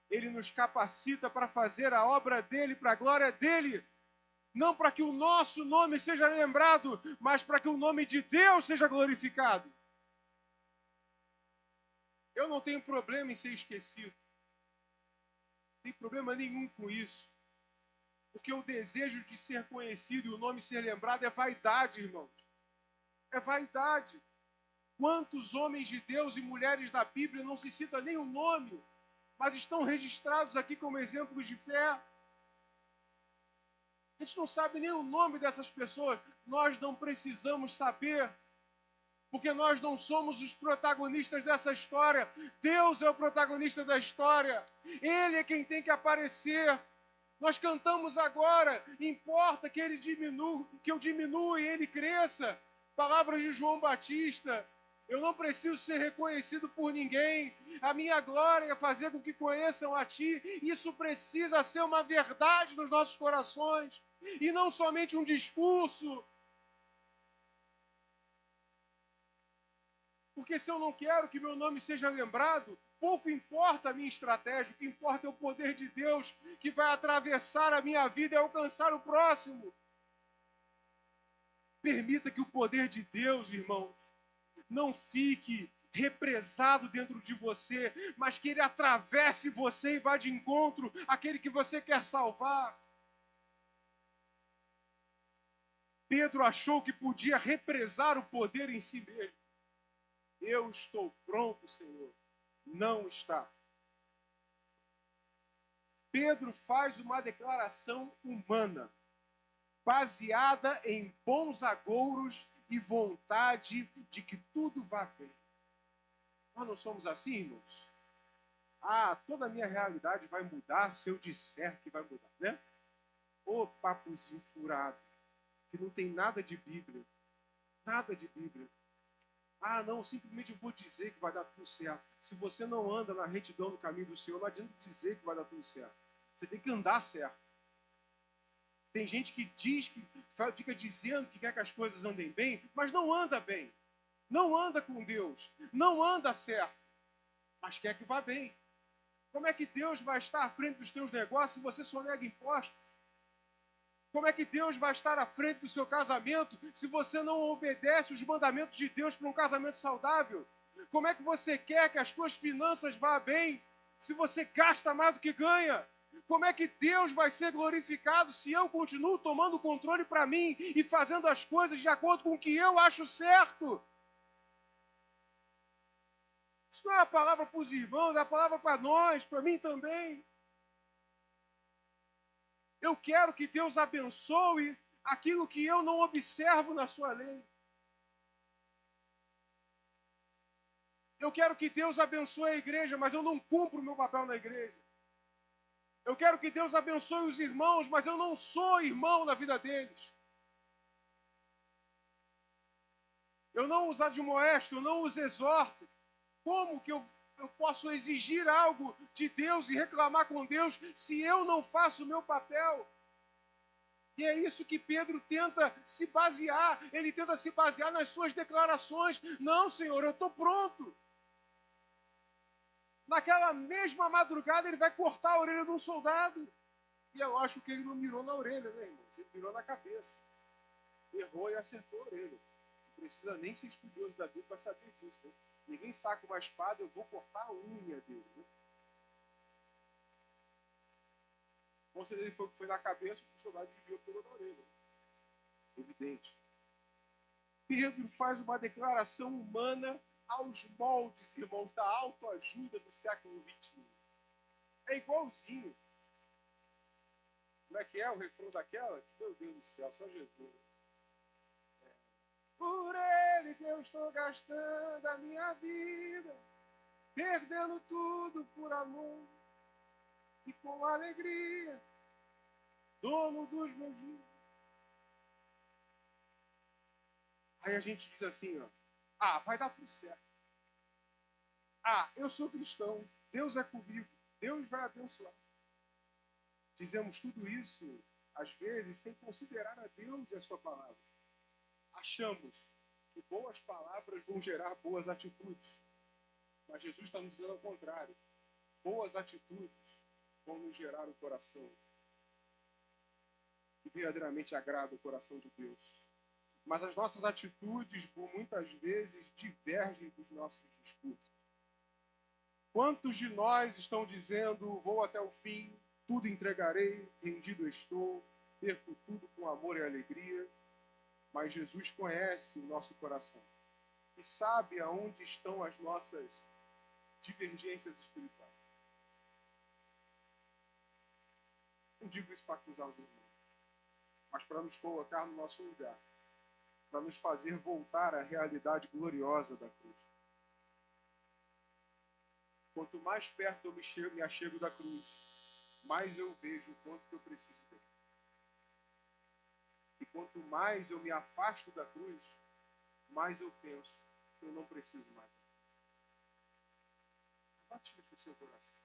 Ele nos capacita para fazer a obra dEle, para a glória dEle. Não para que o nosso nome seja lembrado, mas para que o nome de Deus seja glorificado. Eu não tenho problema em ser esquecido. Não tem problema nenhum com isso. Porque o desejo de ser conhecido e o nome ser lembrado é vaidade, irmãos. É vaidade. Quantos homens de Deus e mulheres da Bíblia não se cita nem o nome, mas estão registrados aqui como exemplos de fé? A gente não sabe nem o nome dessas pessoas. Nós não precisamos saber, porque nós não somos os protagonistas dessa história. Deus é o protagonista da história. Ele é quem tem que aparecer. Nós cantamos agora, importa que ele diminua, que eu diminua e ele cresça. Palavras de João Batista. Eu não preciso ser reconhecido por ninguém. A minha glória é fazer com que conheçam a Ti. Isso precisa ser uma verdade nos nossos corações. E não somente um discurso. Porque se eu não quero que meu nome seja lembrado, pouco importa a minha estratégia. O que importa é o poder de Deus que vai atravessar a minha vida e alcançar o próximo. Permita que o poder de Deus, irmãos, não fique represado dentro de você, mas que ele atravesse você e vá de encontro àquele que você quer salvar. Pedro achou que podia represar o poder em si mesmo. Eu estou pronto, Senhor. Não está. Pedro faz uma declaração humana, baseada em bons agouros e vontade de que tudo vá bem. Nós não somos assim, irmãos? Toda a minha realidade vai mudar se eu disser que vai mudar, né? Ô papozinho furado, que não tem nada de Bíblia. Nada de Bíblia. Não, simplesmente eu vou dizer que vai dar tudo certo. Se você não anda na retidão do caminho do Senhor, não adianta dizer que vai dar tudo certo. Você tem que andar certo. Tem gente que diz, que fica dizendo que quer que as coisas andem bem, mas não anda bem. Não anda com Deus. Não anda certo. Mas quer que vá bem. Como é que Deus vai estar à frente dos teus negócios se você só nega impostos? Como é que Deus vai estar à frente do seu casamento se você não obedece os mandamentos de Deus para um casamento saudável? Como é que você quer que as tuas finanças vá bem se você gasta mais do que ganha? Como é que Deus vai ser glorificado se eu continuo tomando o controle para mim e fazendo as coisas de acordo com o que eu acho certo? Isso não é uma palavra para os irmãos, é uma palavra para nós, para mim também. Eu quero que Deus abençoe aquilo que eu não observo na sua lei. Eu quero que Deus abençoe a igreja, mas eu não cumpro o meu papel na igreja. Eu quero que Deus abençoe os irmãos, mas eu não sou irmão na vida deles. Eu não os admoesto, eu não os exorto. Como que eu posso exigir algo de Deus e reclamar com Deus se eu não faço o meu papel? E é isso que Pedro tenta se basear. Ele tenta se basear nas suas declarações. Não, Senhor, eu estou pronto. Naquela mesma madrugada ele vai cortar a orelha de um soldado. E eu acho que ele não mirou na orelha, né, irmão? Ele mirou na cabeça. Errou e acertou a orelha. Não precisa nem ser estudioso da Bíblia para saber disso. Né? Ninguém saca uma espada, eu vou cortar a unha dele. Né? O conselho dele foi na cabeça, o soldado desviou, pegou na orelha. Evidente. Pedro faz uma declaração humana aos moldes, irmãos, da autoajuda do século XXI. É igualzinho. Como é que é o refrão daquela? Meu Deus do céu, só Jesus. Por ele que eu estou gastando a minha vida, perdendo tudo por amor e com alegria, dono dos meus dias. Aí a gente diz assim, ó, vai dar tudo certo. Eu sou cristão, Deus é comigo, Deus vai abençoar. Dizemos tudo isso, às vezes, sem considerar a Deus e a sua palavra. Achamos que boas palavras vão gerar boas atitudes. Mas Jesus está nos dizendo ao contrário. Boas atitudes vão nos gerar o coração que verdadeiramente agrada o coração de Deus. Mas as nossas atitudes, muitas vezes, divergem dos nossos discursos. Quantos de nós estão dizendo, vou até o fim, tudo entregarei, rendido estou, perco tudo com amor e alegria, mas Jesus conhece o nosso coração e sabe aonde estão as nossas divergências espirituais. Não digo isso para acusar os irmãos, mas para nos colocar no nosso lugar, para nos fazer voltar à realidade gloriosa da cruz. Quanto mais perto eu me achego da cruz, mais eu vejo o quanto que eu preciso dele. E quanto mais eu me afasto da cruz, mais eu penso que eu não preciso mais. Bate isso no seu coração.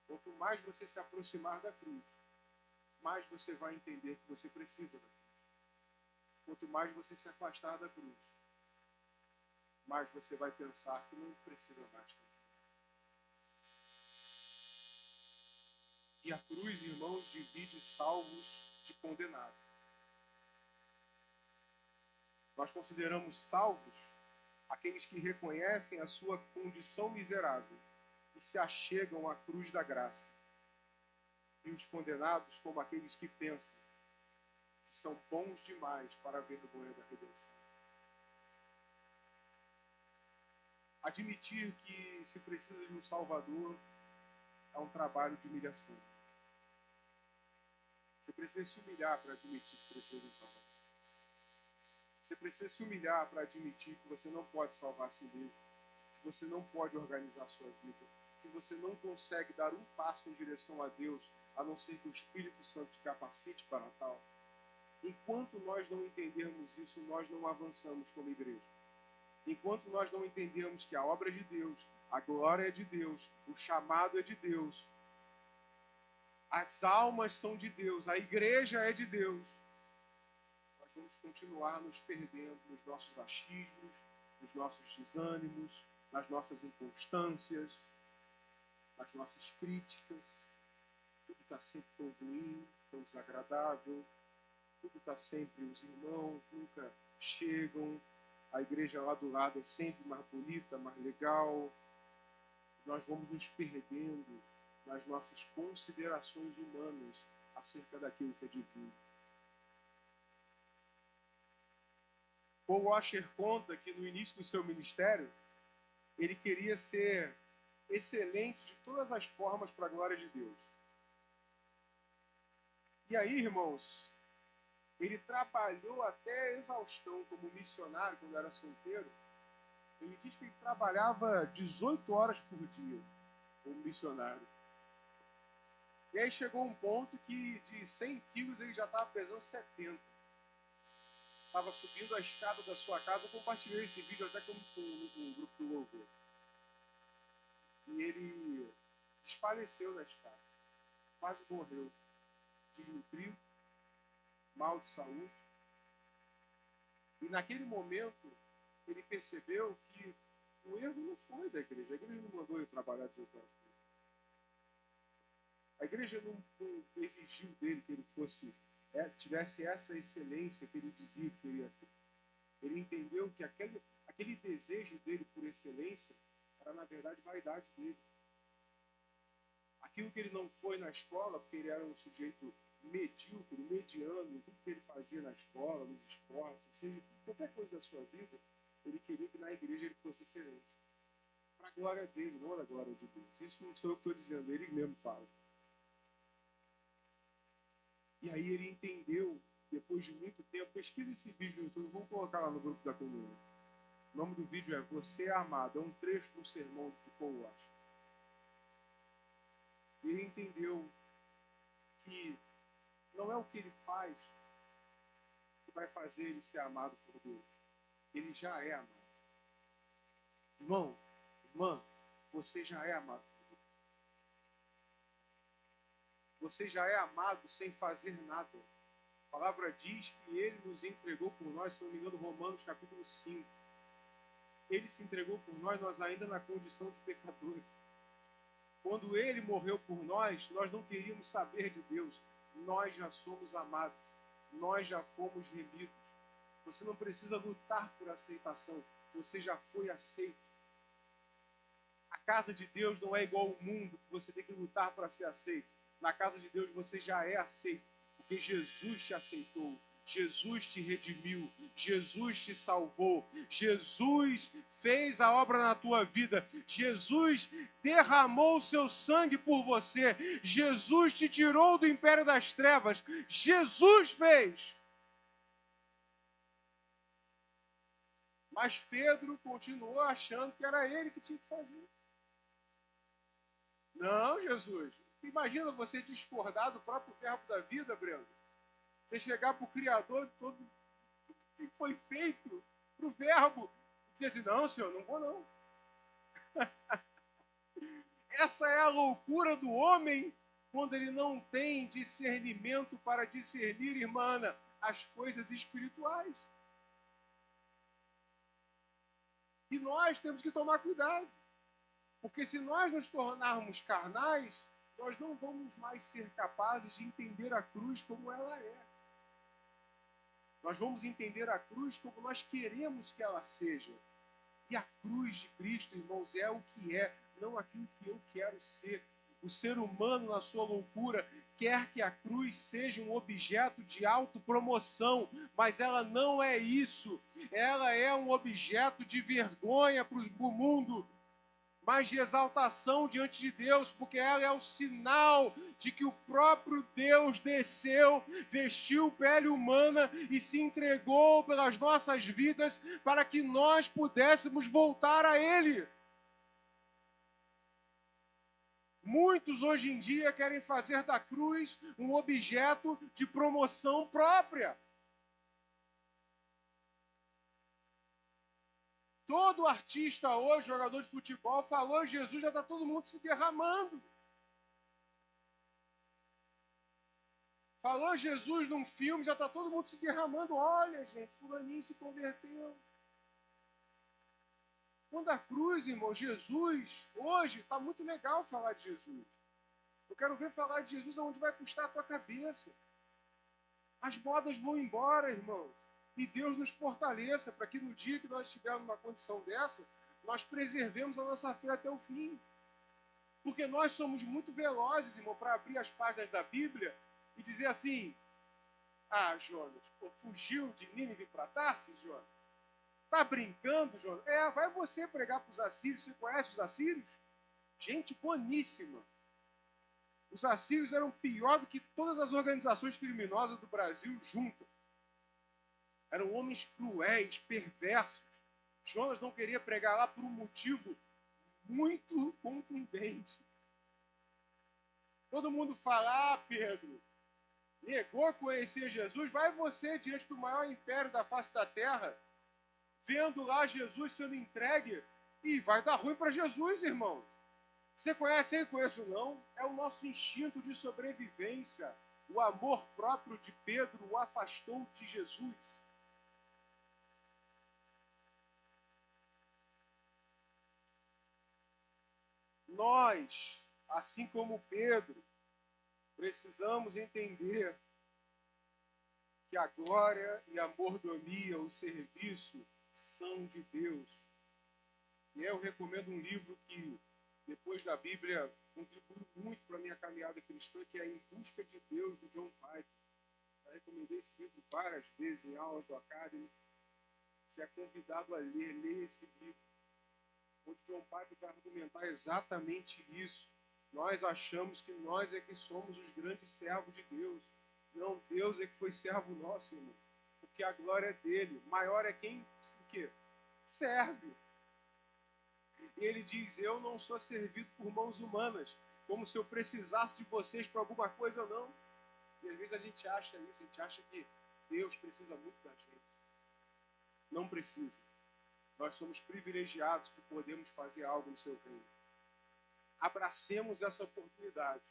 Quanto mais você se aproximar da cruz, mais você vai entender que você precisa da cruz. Quanto mais você se afastar da cruz, mais você vai pensar que não precisa mais da cruz. E a cruz, irmãos, divide salvos de condenados. Nós consideramos salvos aqueles que reconhecem a sua condição miserável e se achegam à cruz da graça. E os condenados como aqueles que pensam que são bons demais para a vergonha da redenção. Admitir que se precisa de um Salvador é um trabalho de humilhação. Você precisa se humilhar para admitir que precisa de um Salvador. Você precisa se humilhar para admitir que você não pode salvar a si mesmo, que você não pode organizar a sua vida, que você não consegue dar um passo em direção a Deus, a não ser que o Espírito Santo te capacite para tal. Enquanto nós não entendermos isso, nós não avançamos como igreja. Enquanto nós não entendermos que a obra é de Deus, a glória é de Deus, o chamado é de Deus, as almas são de Deus, a igreja é de Deus, nós vamos continuar nos perdendo nos nossos achismos, nos nossos desânimos, nas nossas inconstâncias, nas nossas críticas. Tudo está sempre tão ruim, tão desagradável, tudo está sempre, os irmãos nunca chegam, a igreja lá do lado é sempre mais bonita, mais legal. Nós vamos nos perdendo nas nossas considerações humanas acerca daquilo que é divino. Paul Washer conta que no início do seu ministério, Ele queria ser excelente de todas as formas para a glória de Deus. E aí, irmãos, ele trabalhou até exaustão como missionário quando era solteiro. Ele diz que ele trabalhava 18 horas por dia como missionário. E aí chegou um ponto que de 100 quilos ele já estava pesando 70. Estava subindo a escada da sua casa. Eu compartilhei esse vídeo até com um grupo do louvor. E ele desfaleceu na escada. Quase morreu. Desnutrido, mal de saúde. E naquele momento ele percebeu que o erro não foi da igreja. A igreja não mandou ele trabalhar 18 horas por dia. A igreja não exigiu dele que ele tivesse essa excelência que ele dizia que queria ter. Ele entendeu que aquele desejo dele por excelência era, na verdade, vaidade dele. Aquilo que ele não foi na escola, porque ele era um sujeito medíocre, mediano, em tudo que ele fazia na escola, nos esportes, ou seja, qualquer coisa da sua vida, ele queria que na igreja ele fosse excelente. Para a glória dele, não da glória de Deus. Isso não sou eu que estou dizendo, ele mesmo fala. E aí ele entendeu, depois de muito tempo, pesquisa esse vídeo no YouTube, vamos colocar lá no grupo da comunidade. O nome do vídeo é Você é Amado, é um trecho do sermão de Paul Washer. Ele entendeu que não é o que ele faz que vai fazer ele ser amado por Deus. Ele já é amado. Irmão, irmã, você já é amado por Deus. Você já é amado sem fazer nada. A palavra diz que ele nos entregou por nós, se não me engano, Romanos capítulo 5. Ele se entregou por nós ainda na condição de pecadores. Quando ele morreu por nós não queríamos saber de Deus. Nós já somos amados. Nós já fomos remidos. Você não precisa lutar por aceitação. Você já foi aceito. A casa de Deus não é igual ao mundo, que você tem que lutar para ser aceito. Na casa de Deus você já é aceito, porque Jesus te aceitou. Jesus te redimiu, Jesus te salvou, Jesus fez a obra na tua vida, Jesus derramou o seu sangue por você, Jesus te tirou do império das trevas, Jesus fez. Mas Pedro continuou achando que era ele que tinha que fazer. Não, Jesus, imagina você discordar do próprio verbo da vida, Breno. Você chegar para o Criador de tudo que foi feito, para o verbo, e dizer assim, não, senhor, não vou não. Essa é a loucura do homem quando ele não tem discernimento para discernir, irmã, as coisas espirituais. E nós temos que tomar cuidado. Porque se nós nos tornarmos carnais, nós não vamos mais ser capazes de entender a cruz como ela é. Nós vamos entender a cruz como nós queremos que ela seja. E a cruz de Cristo, irmãos, é o que é, não aquilo que eu quero ser. O ser humano, na sua loucura, quer que a cruz seja um objeto de autopromoção, mas ela não é isso. Ela é um objeto de vergonha para o mundo, mas de exaltação diante de Deus, porque ela é o sinal de que o próprio Deus desceu, vestiu pele humana e se entregou pelas nossas vidas para que nós pudéssemos voltar a Ele. Muitos hoje em dia querem fazer da cruz um objeto de promoção própria. Todo artista hoje, jogador de futebol, falou Jesus, já está todo mundo se derramando. Falou Jesus num filme, já está todo mundo se derramando. Olha, gente, fulaninho se converteu. Quando a cruz, irmão, Jesus, hoje, está muito legal falar de Jesus. Eu quero ver falar de Jesus aonde vai custar a tua cabeça. As modas vão embora, irmãos. E Deus nos fortaleça para que no dia que nós estivermos numa condição dessa, nós preservemos a nossa fé até o fim. Porque nós somos muito velozes, irmão, para abrir as páginas da Bíblia e dizer assim, ah, Jonas, fugiu de Nínive para Tarsis, Jonas? Tá brincando, Jonas? Vai você pregar para os assírios. Você conhece os assírios? Gente boníssima. Os assírios eram pior do que todas as organizações criminosas do Brasil juntas. Eram homens cruéis, perversos. Jonas não queria pregar lá por um motivo muito contundente. Todo mundo fala, Pedro, negou conhecer Jesus, vai você diante do maior império da face da terra, vendo lá Jesus sendo entregue, e vai dar ruim para Jesus, irmão. Você conhece aí? Conheço não. É o nosso instinto de sobrevivência. O amor próprio de Pedro o afastou de Jesus. Nós, assim como Pedro, precisamos entender que a glória e a mordomia, o serviço, são de Deus. E eu recomendo um livro que, depois da Bíblia, contribuiu muito para a minha caminhada cristã, que é Em Busca de Deus, do John Piper. Já recomendei esse livro várias vezes em aulas do Academy. Você é convidado a ler esse livro, onde John Piper vai argumentar exatamente isso. Nós achamos que nós é que somos os grandes servos de Deus. Não, Deus é que foi servo nosso, irmão. Porque a glória é dele. Maior é quem o quê? Serve. E ele diz, eu não sou servido por mãos humanas, como se eu precisasse de vocês para alguma coisa ou não. E às vezes a gente acha isso, a gente acha que Deus precisa muito da gente. Não precisa. Nós somos privilegiados por podermos fazer algo no seu reino. Abracemos essa oportunidade,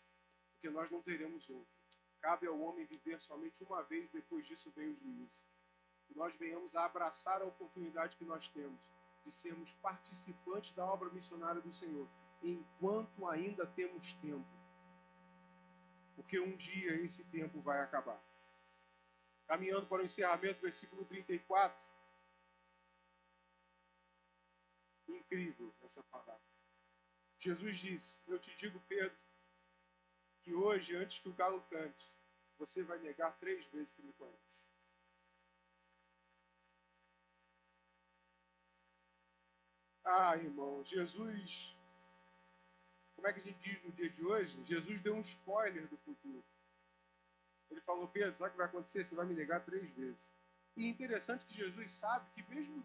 porque nós não teremos outra. Cabe ao homem viver somente uma vez, depois disso vem o juízo. E nós venhamos a abraçar a oportunidade que nós temos de sermos participantes da obra missionária do Senhor, enquanto ainda temos tempo. Porque um dia esse tempo vai acabar. Caminhando para o encerramento, versículo 34. Incrível essa palavra. Jesus disse, eu te digo, Pedro, que hoje, antes que o galo cante, você vai negar 3 vezes que me conhece. Irmão, Jesus, como é que a gente diz no dia de hoje? Jesus deu um spoiler do futuro. Ele falou, Pedro, sabe o que vai acontecer? Você vai me negar 3 vezes. E é interessante que Jesus sabe que mesmo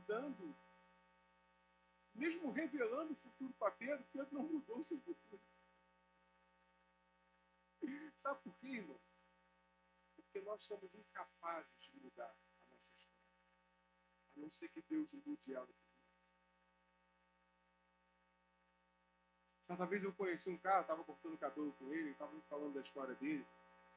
revelando o futuro para Pedro, Pedro não mudou o seu futuro. Sabe por quê, irmão? Porque nós somos incapazes de mudar a nossa história. A não ser que Deus mude ela. Certa vez eu conheci um cara, estava cortando cabelo com ele estava me falando da história dele.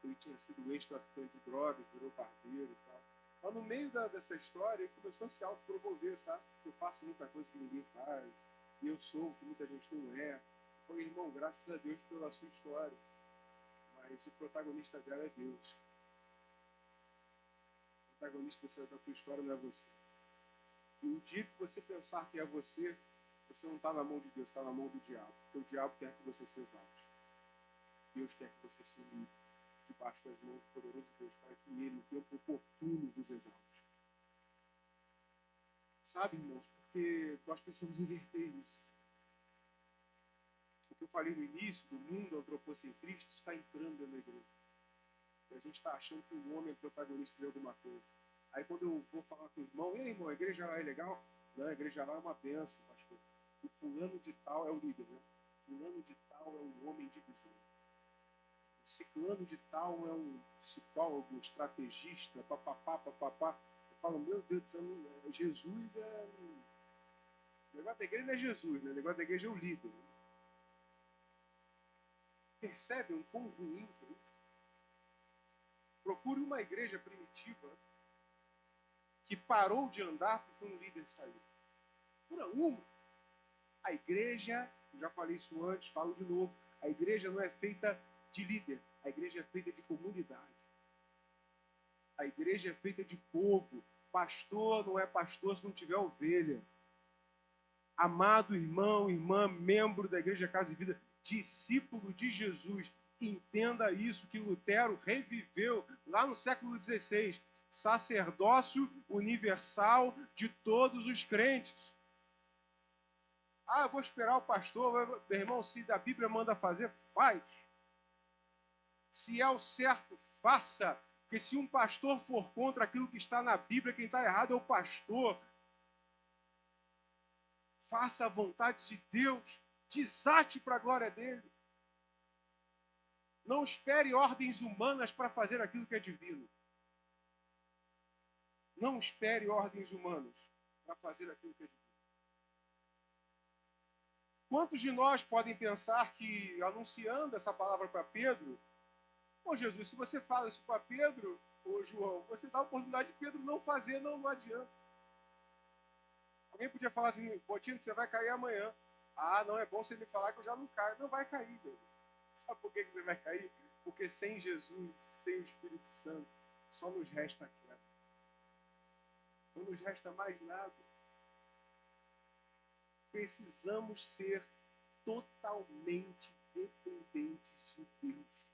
Ele tinha sido ex-traficante de drogas, virou barbeiro e tal. Mas no meio dessa história, ele começou a se autopromover, sabe? Eu faço muita coisa que ninguém faz, e eu sou o que muita gente não é. Eu falei, irmão, graças a Deus pela sua história. Mas o protagonista dela é Deus. O protagonista da tua história não é você. E o dia que você pensar que é você não está na mão de Deus, está na mão do diabo. Porque o diabo quer que você se exalte. Deus quer que você se humilhe debaixo das mãos do poderoso Deus, para que ele, no tempo oportuno, vos exalte. Sabe, irmãos, porque nós precisamos inverter isso. O que eu falei no início, do mundo antropocentrista, isso está entrando dentro da igreja. E a gente está achando que o homem é protagonista de alguma coisa. Aí quando eu vou falar com o irmão, e aí, irmão, a igreja lá é legal? Não, a igreja lá é uma bênção, pastor. O fulano de tal é o líder, né? O fulano de tal é o homem de visão. O ciclano de tal é um psicólogo, estrategista, papapá, papapá. Eu falo, meu Deus do céu, Jesus é... O negócio da igreja não é Jesus, né? O negócio da igreja é o líder. Né? Percebe um quão ruim que é isso? Procure uma igreja primitiva que parou de andar porque um líder saiu. Procura uma. A igreja, eu já falei isso antes, falo de novo, a igreja não é feita de líder, a igreja é feita de comunidade. A igreja é feita de povo. Pastor não é pastor se não tiver ovelha. Amado irmão, irmã, membro da Igreja Casa e Vida, discípulo de Jesus, entenda isso que Lutero reviveu lá no século XVI. sacerdócio universal de todos os crentes. Ah, eu vou esperar o pastor. Meu irmão, se a Bíblia manda fazer, faz. Se é o certo, faça. Porque se um pastor for contra aquilo que está na Bíblia, quem está errado é o pastor. Faça a vontade de Deus. Desate para a glória dele. Não espere ordens humanas para fazer aquilo que é divino. Não espere ordens humanas para fazer aquilo que é divino. Quantos de nós podem pensar que, anunciando essa palavra para Pedro, ô Jesus, se você fala isso para Pedro, ô João, você dá a oportunidade de Pedro não fazer, não adianta. Alguém podia falar assim, Potino, você vai cair amanhã. Ah, não é bom você me falar que eu já não caio. Não vai cair, meu. Sabe por que você vai cair? Porque sem Jesus, sem o Espírito Santo, só nos resta a queda. Não nos resta mais nada. Precisamos ser totalmente dependentes de Deus.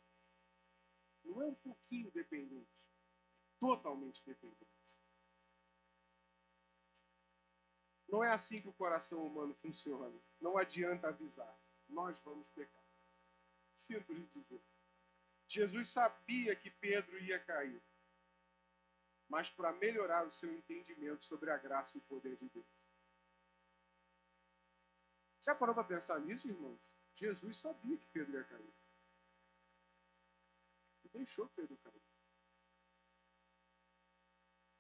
Não é um pouquinho dependente, totalmente dependente. Não é assim que o coração humano funciona. Não adianta avisar. Nós vamos pecar. Sinto lhe dizer. Jesus sabia que Pedro ia cair, mas para melhorar o seu entendimento sobre a graça e o poder de Deus. Já parou para pensar nisso, irmãos? Jesus sabia que Pedro ia cair. E deixou Pedro cair.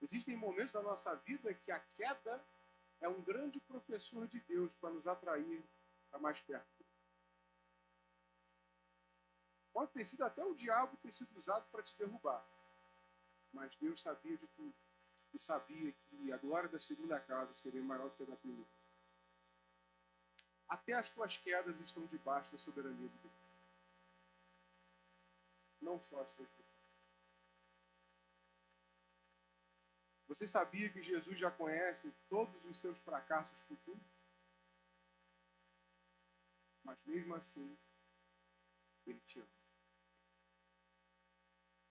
Existem momentos da nossa vida que a queda é um grande professor de Deus para nos atrair para mais perto. Pode ter sido até o diabo ter sido usado para te derrubar. Mas Deus sabia de tudo. E sabia que a glória da segunda casa seria maior do que a da primeira. Até as tuas quedas estão debaixo da soberania de Deus. Não só as suas quedas. Você sabia que Jesus já conhece todos os seus fracassos futuros? Mas mesmo assim, Ele te ama.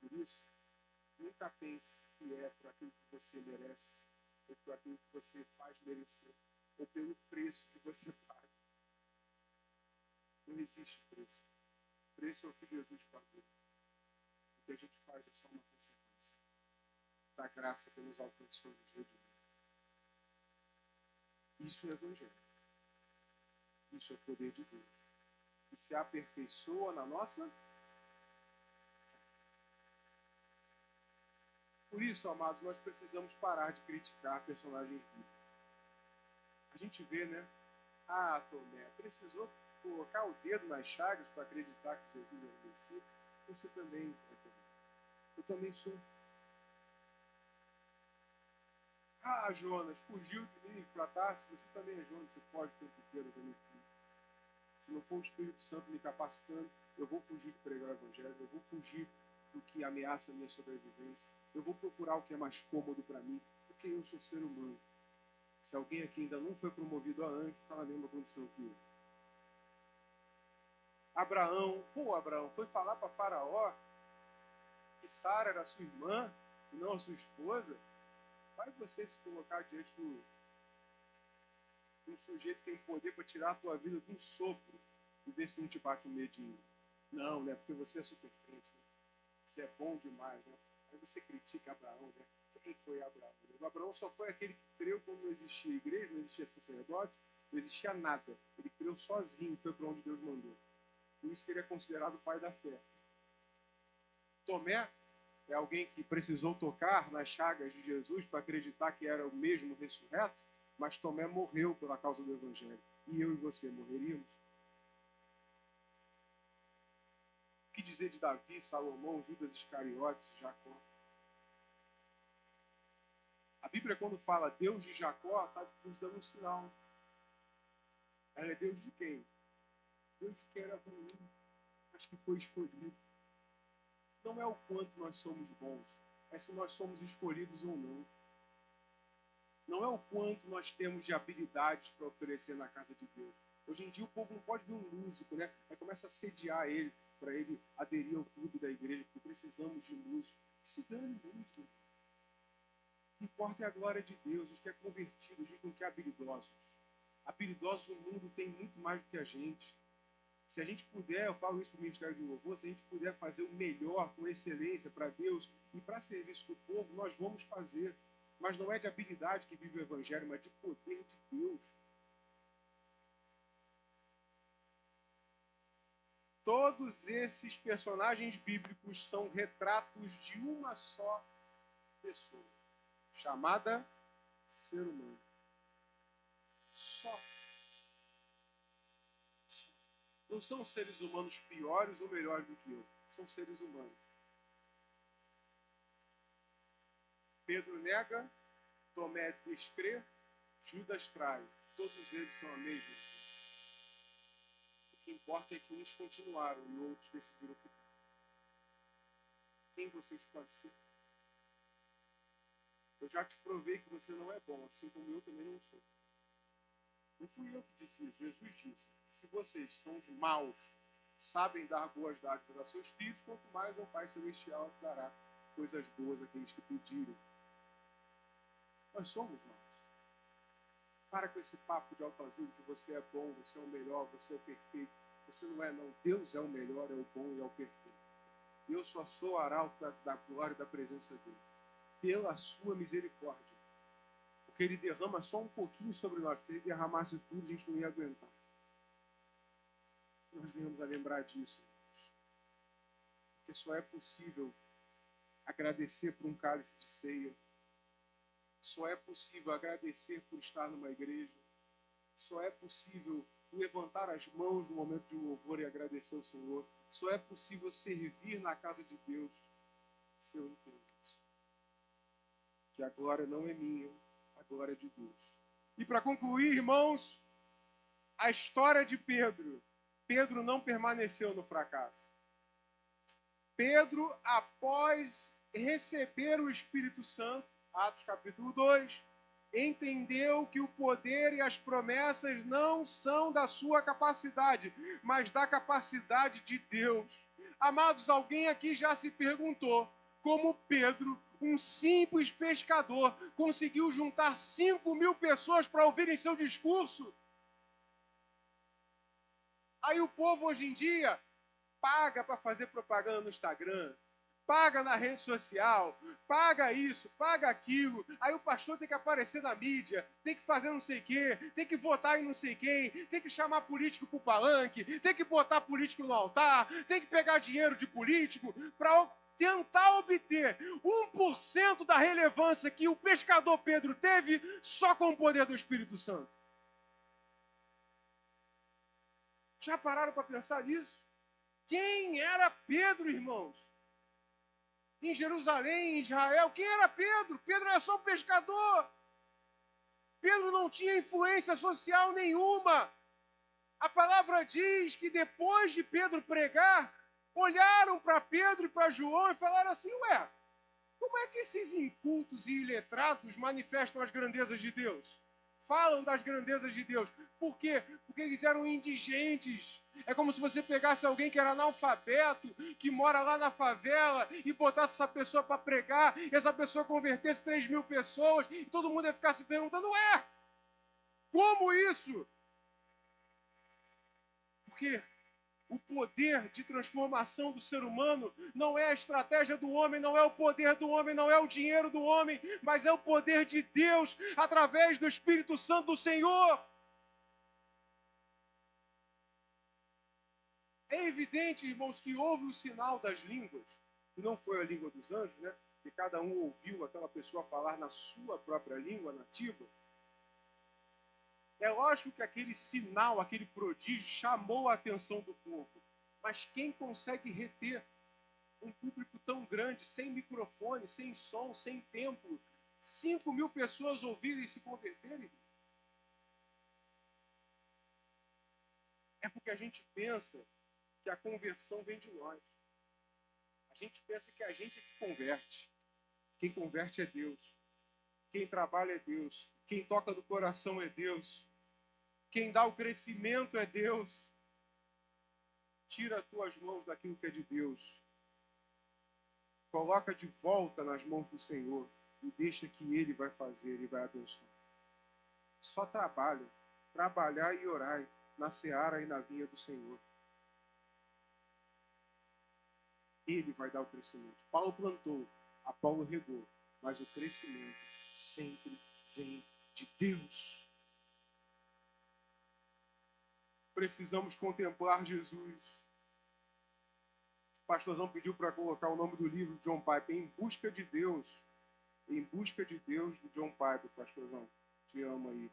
Por isso, nunca pense que é por aquilo que você merece, ou por aquilo que você faz merecer, ou pelo preço que você paga. Não existe preço. O preço é o que Jesus pagou. O que a gente faz é só uma consequência da graça que nos alcançou e nos redimiu. Isso é Evangelho. Isso é o poder de Deus. E se aperfeiçoa na nossa. Por isso, amados, nós precisamos parar de criticar personagens bíblicos. A gente vê, né? Ah, Tomé, precisou colocar o dedo nas chagas para acreditar que Jesus era o Messias. Você também, Tomé. Eu também sou. Ah, Jonas, fugiu de mim para Tarso. Você também é Jonas, você foge o tempo inteiro, eu também fui. Se não for o Espírito Santo me capacitando, eu vou fugir de pregar o Evangelho, eu vou fugir do que ameaça a minha sobrevivência, eu vou procurar o que é mais cômodo para mim, porque eu sou ser humano. Se alguém aqui ainda não foi promovido a anjo, está na mesma condição que eu. Abraão foi falar para Faraó que Sara era sua irmã e não a sua esposa. Vai você se colocar diante de um sujeito que tem poder para tirar a tua vida de um sopro e ver se não te bate um medinho. Não, né? Porque você é super crente, né? Você é bom demais, né? Aí você critica Abraão, né? Quem foi Abraão? Abraão só foi aquele que creu quando não existia igreja, não existia sacerdote, não existia nada. Ele creu sozinho, foi para onde Deus mandou. Por isso que ele é considerado o pai da fé. Tomé é alguém que precisou tocar nas chagas de Jesus para acreditar que era o mesmo ressurreto, mas Tomé morreu pela causa do Evangelho. E eu e você morreríamos? O que dizer de Davi, Salomão, Judas Iscariotes, Jacó? A Bíblia, quando fala Deus de Jacó, está nos dando um sinal. Ela é Deus de quem? Deus de quem era ruim, mas que foi escolhido. Não é o quanto nós somos bons, é se nós somos escolhidos ou não. Não é o quanto nós temos de habilidades para oferecer na casa de Deus. Hoje em dia o povo não pode ver um músico, né? Aí começa a sediar ele, para ele aderir ao clube da igreja, porque precisamos de músico. Que se dane músico. importa é a glória de Deus. A gente quer convertidos, a gente não quer habilidosos. Habilidosos no mundo tem muito mais do que a gente. Se a gente puder, eu falo isso para o Ministério de Louvor, se a gente puder fazer o melhor, com excelência para Deus e para serviço do povo, nós vamos fazer. Mas não é de habilidade que vive o Evangelho, mas de poder de Deus. Todos esses personagens bíblicos são retratos de uma só pessoa, chamada ser humano. Só. Não são seres humanos piores ou melhores do que eu. São seres humanos. Pedro nega, Tomé descrê, Judas trai. Todos eles são a mesma coisa. O que importa é que uns continuaram e outros decidiram ficar. Quem você pode ser? Eu já te provei que você não é bom, assim como eu também não sou. Não fui eu que disse isso, Jesus disse. Se vocês são os maus, sabem dar boas dádivas a seus filhos, quanto mais ao Pai Celestial dará coisas boas àqueles que pedirem. Nós somos maus. Para com esse papo de autoajuda que você é bom, você é o melhor, você é o perfeito. Você não é, não. Deus é o melhor, é o bom e é o perfeito. E eu só sou arauto da glória e da presença dele. Pela sua misericórdia. Porque ele derrama só um pouquinho sobre nós. Se ele derramasse tudo, a gente não ia aguentar. Nós venhamos a lembrar disso. Porque só é possível agradecer por um cálice de ceia. Só é possível agradecer por estar numa igreja. Só é possível levantar as mãos no momento de louvor e agradecer ao Senhor. Só é possível servir na casa de Deus se eu entendo isso. Que a glória não é minha, a glória é de Deus. E para concluir, irmãos, a história de Pedro. Pedro não permaneceu no fracasso. Pedro, após receber o Espírito Santo, Atos capítulo 2, entendeu que o poder e as promessas não são da sua capacidade, mas da capacidade de Deus. Amados, alguém aqui já se perguntou como Pedro, um simples pescador, conseguiu juntar 5.000 pessoas para ouvirem seu discurso? Aí o povo hoje em dia paga para fazer propaganda no Instagram, paga na rede social, paga isso, paga aquilo. Aí o pastor tem que aparecer na mídia, tem que fazer não sei o quê, tem que votar em não sei quem, tem que chamar político para o palanque, tem que botar político no altar, tem que pegar dinheiro de político para tentar obter 1% da relevância que o pescador Pedro teve só com o poder do Espírito Santo. Já pararam para pensar nisso? Quem era Pedro, irmãos? Em Jerusalém, em Israel, quem era Pedro? Pedro era só um pescador. Pedro não tinha influência social nenhuma. A palavra diz que depois de Pedro pregar, olharam para Pedro e para João e falaram assim, ué, como é que esses incultos e iletrados manifestam as grandezas de Deus? Falam das grandezas de Deus. Por quê? Porque eles eram indigentes. É como se você pegasse alguém que era analfabeto, que mora lá na favela, e botasse essa pessoa para pregar, e essa pessoa convertesse 3.000 pessoas, e todo mundo ia ficar se perguntando, ué, como isso? Porque o poder de transformação do ser humano não é a estratégia do homem, não é o poder do homem, não é o dinheiro do homem, mas é o poder de Deus através do Espírito Santo do Senhor. É evidente, irmãos, que houve o sinal das línguas, que não foi a língua dos anjos, né? Que cada um ouviu aquela pessoa falar na sua própria língua nativa. É lógico que aquele sinal, aquele prodígio chamou a atenção do povo. Mas quem consegue reter um público tão grande, sem microfone, sem som, sem templo, 5.000 pessoas ouvirem e se converterem? É porque a gente pensa que a conversão vem de nós. A gente pensa que a gente é que converte. Quem converte é Deus. Quem trabalha é Deus. Quem toca no coração é Deus. Quem dá o crescimento é Deus. Tira as tuas mãos daquilo que é de Deus. Coloca de volta nas mãos do Senhor. e deixa que Ele vai fazer, Ele vai abençoar. Só trabalhar e orar na seara e na vinha do Senhor. Ele vai dar o crescimento. Paulo plantou, Apolo regou, mas o crescimento sempre vem de Deus. Precisamos contemplar Jesus. O pastorzão pediu para colocar o nome do livro de John Piper, Em Busca de Deus. Em Busca de Deus, do John Piper, pastorzão. Te amo aí.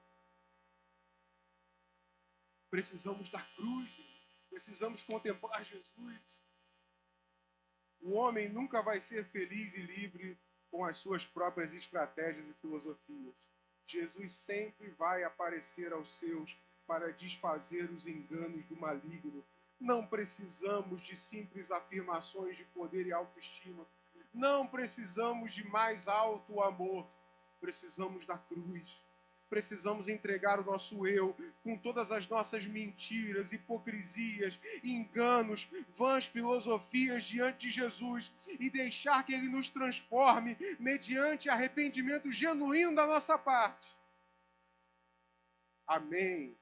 Precisamos da cruz. Precisamos contemplar Jesus. O homem nunca vai ser feliz e livre com as suas próprias estratégias e filosofias. Jesus sempre vai aparecer aos seus para desfazer os enganos do maligno. Não precisamos de simples afirmações de poder e autoestima. Não precisamos de mais alto amor. Precisamos da cruz. Precisamos entregar o nosso eu com todas as nossas mentiras, hipocrisias, enganos, vãs filosofias diante de Jesus e deixar que Ele nos transforme mediante arrependimento genuíno da nossa parte. Amém.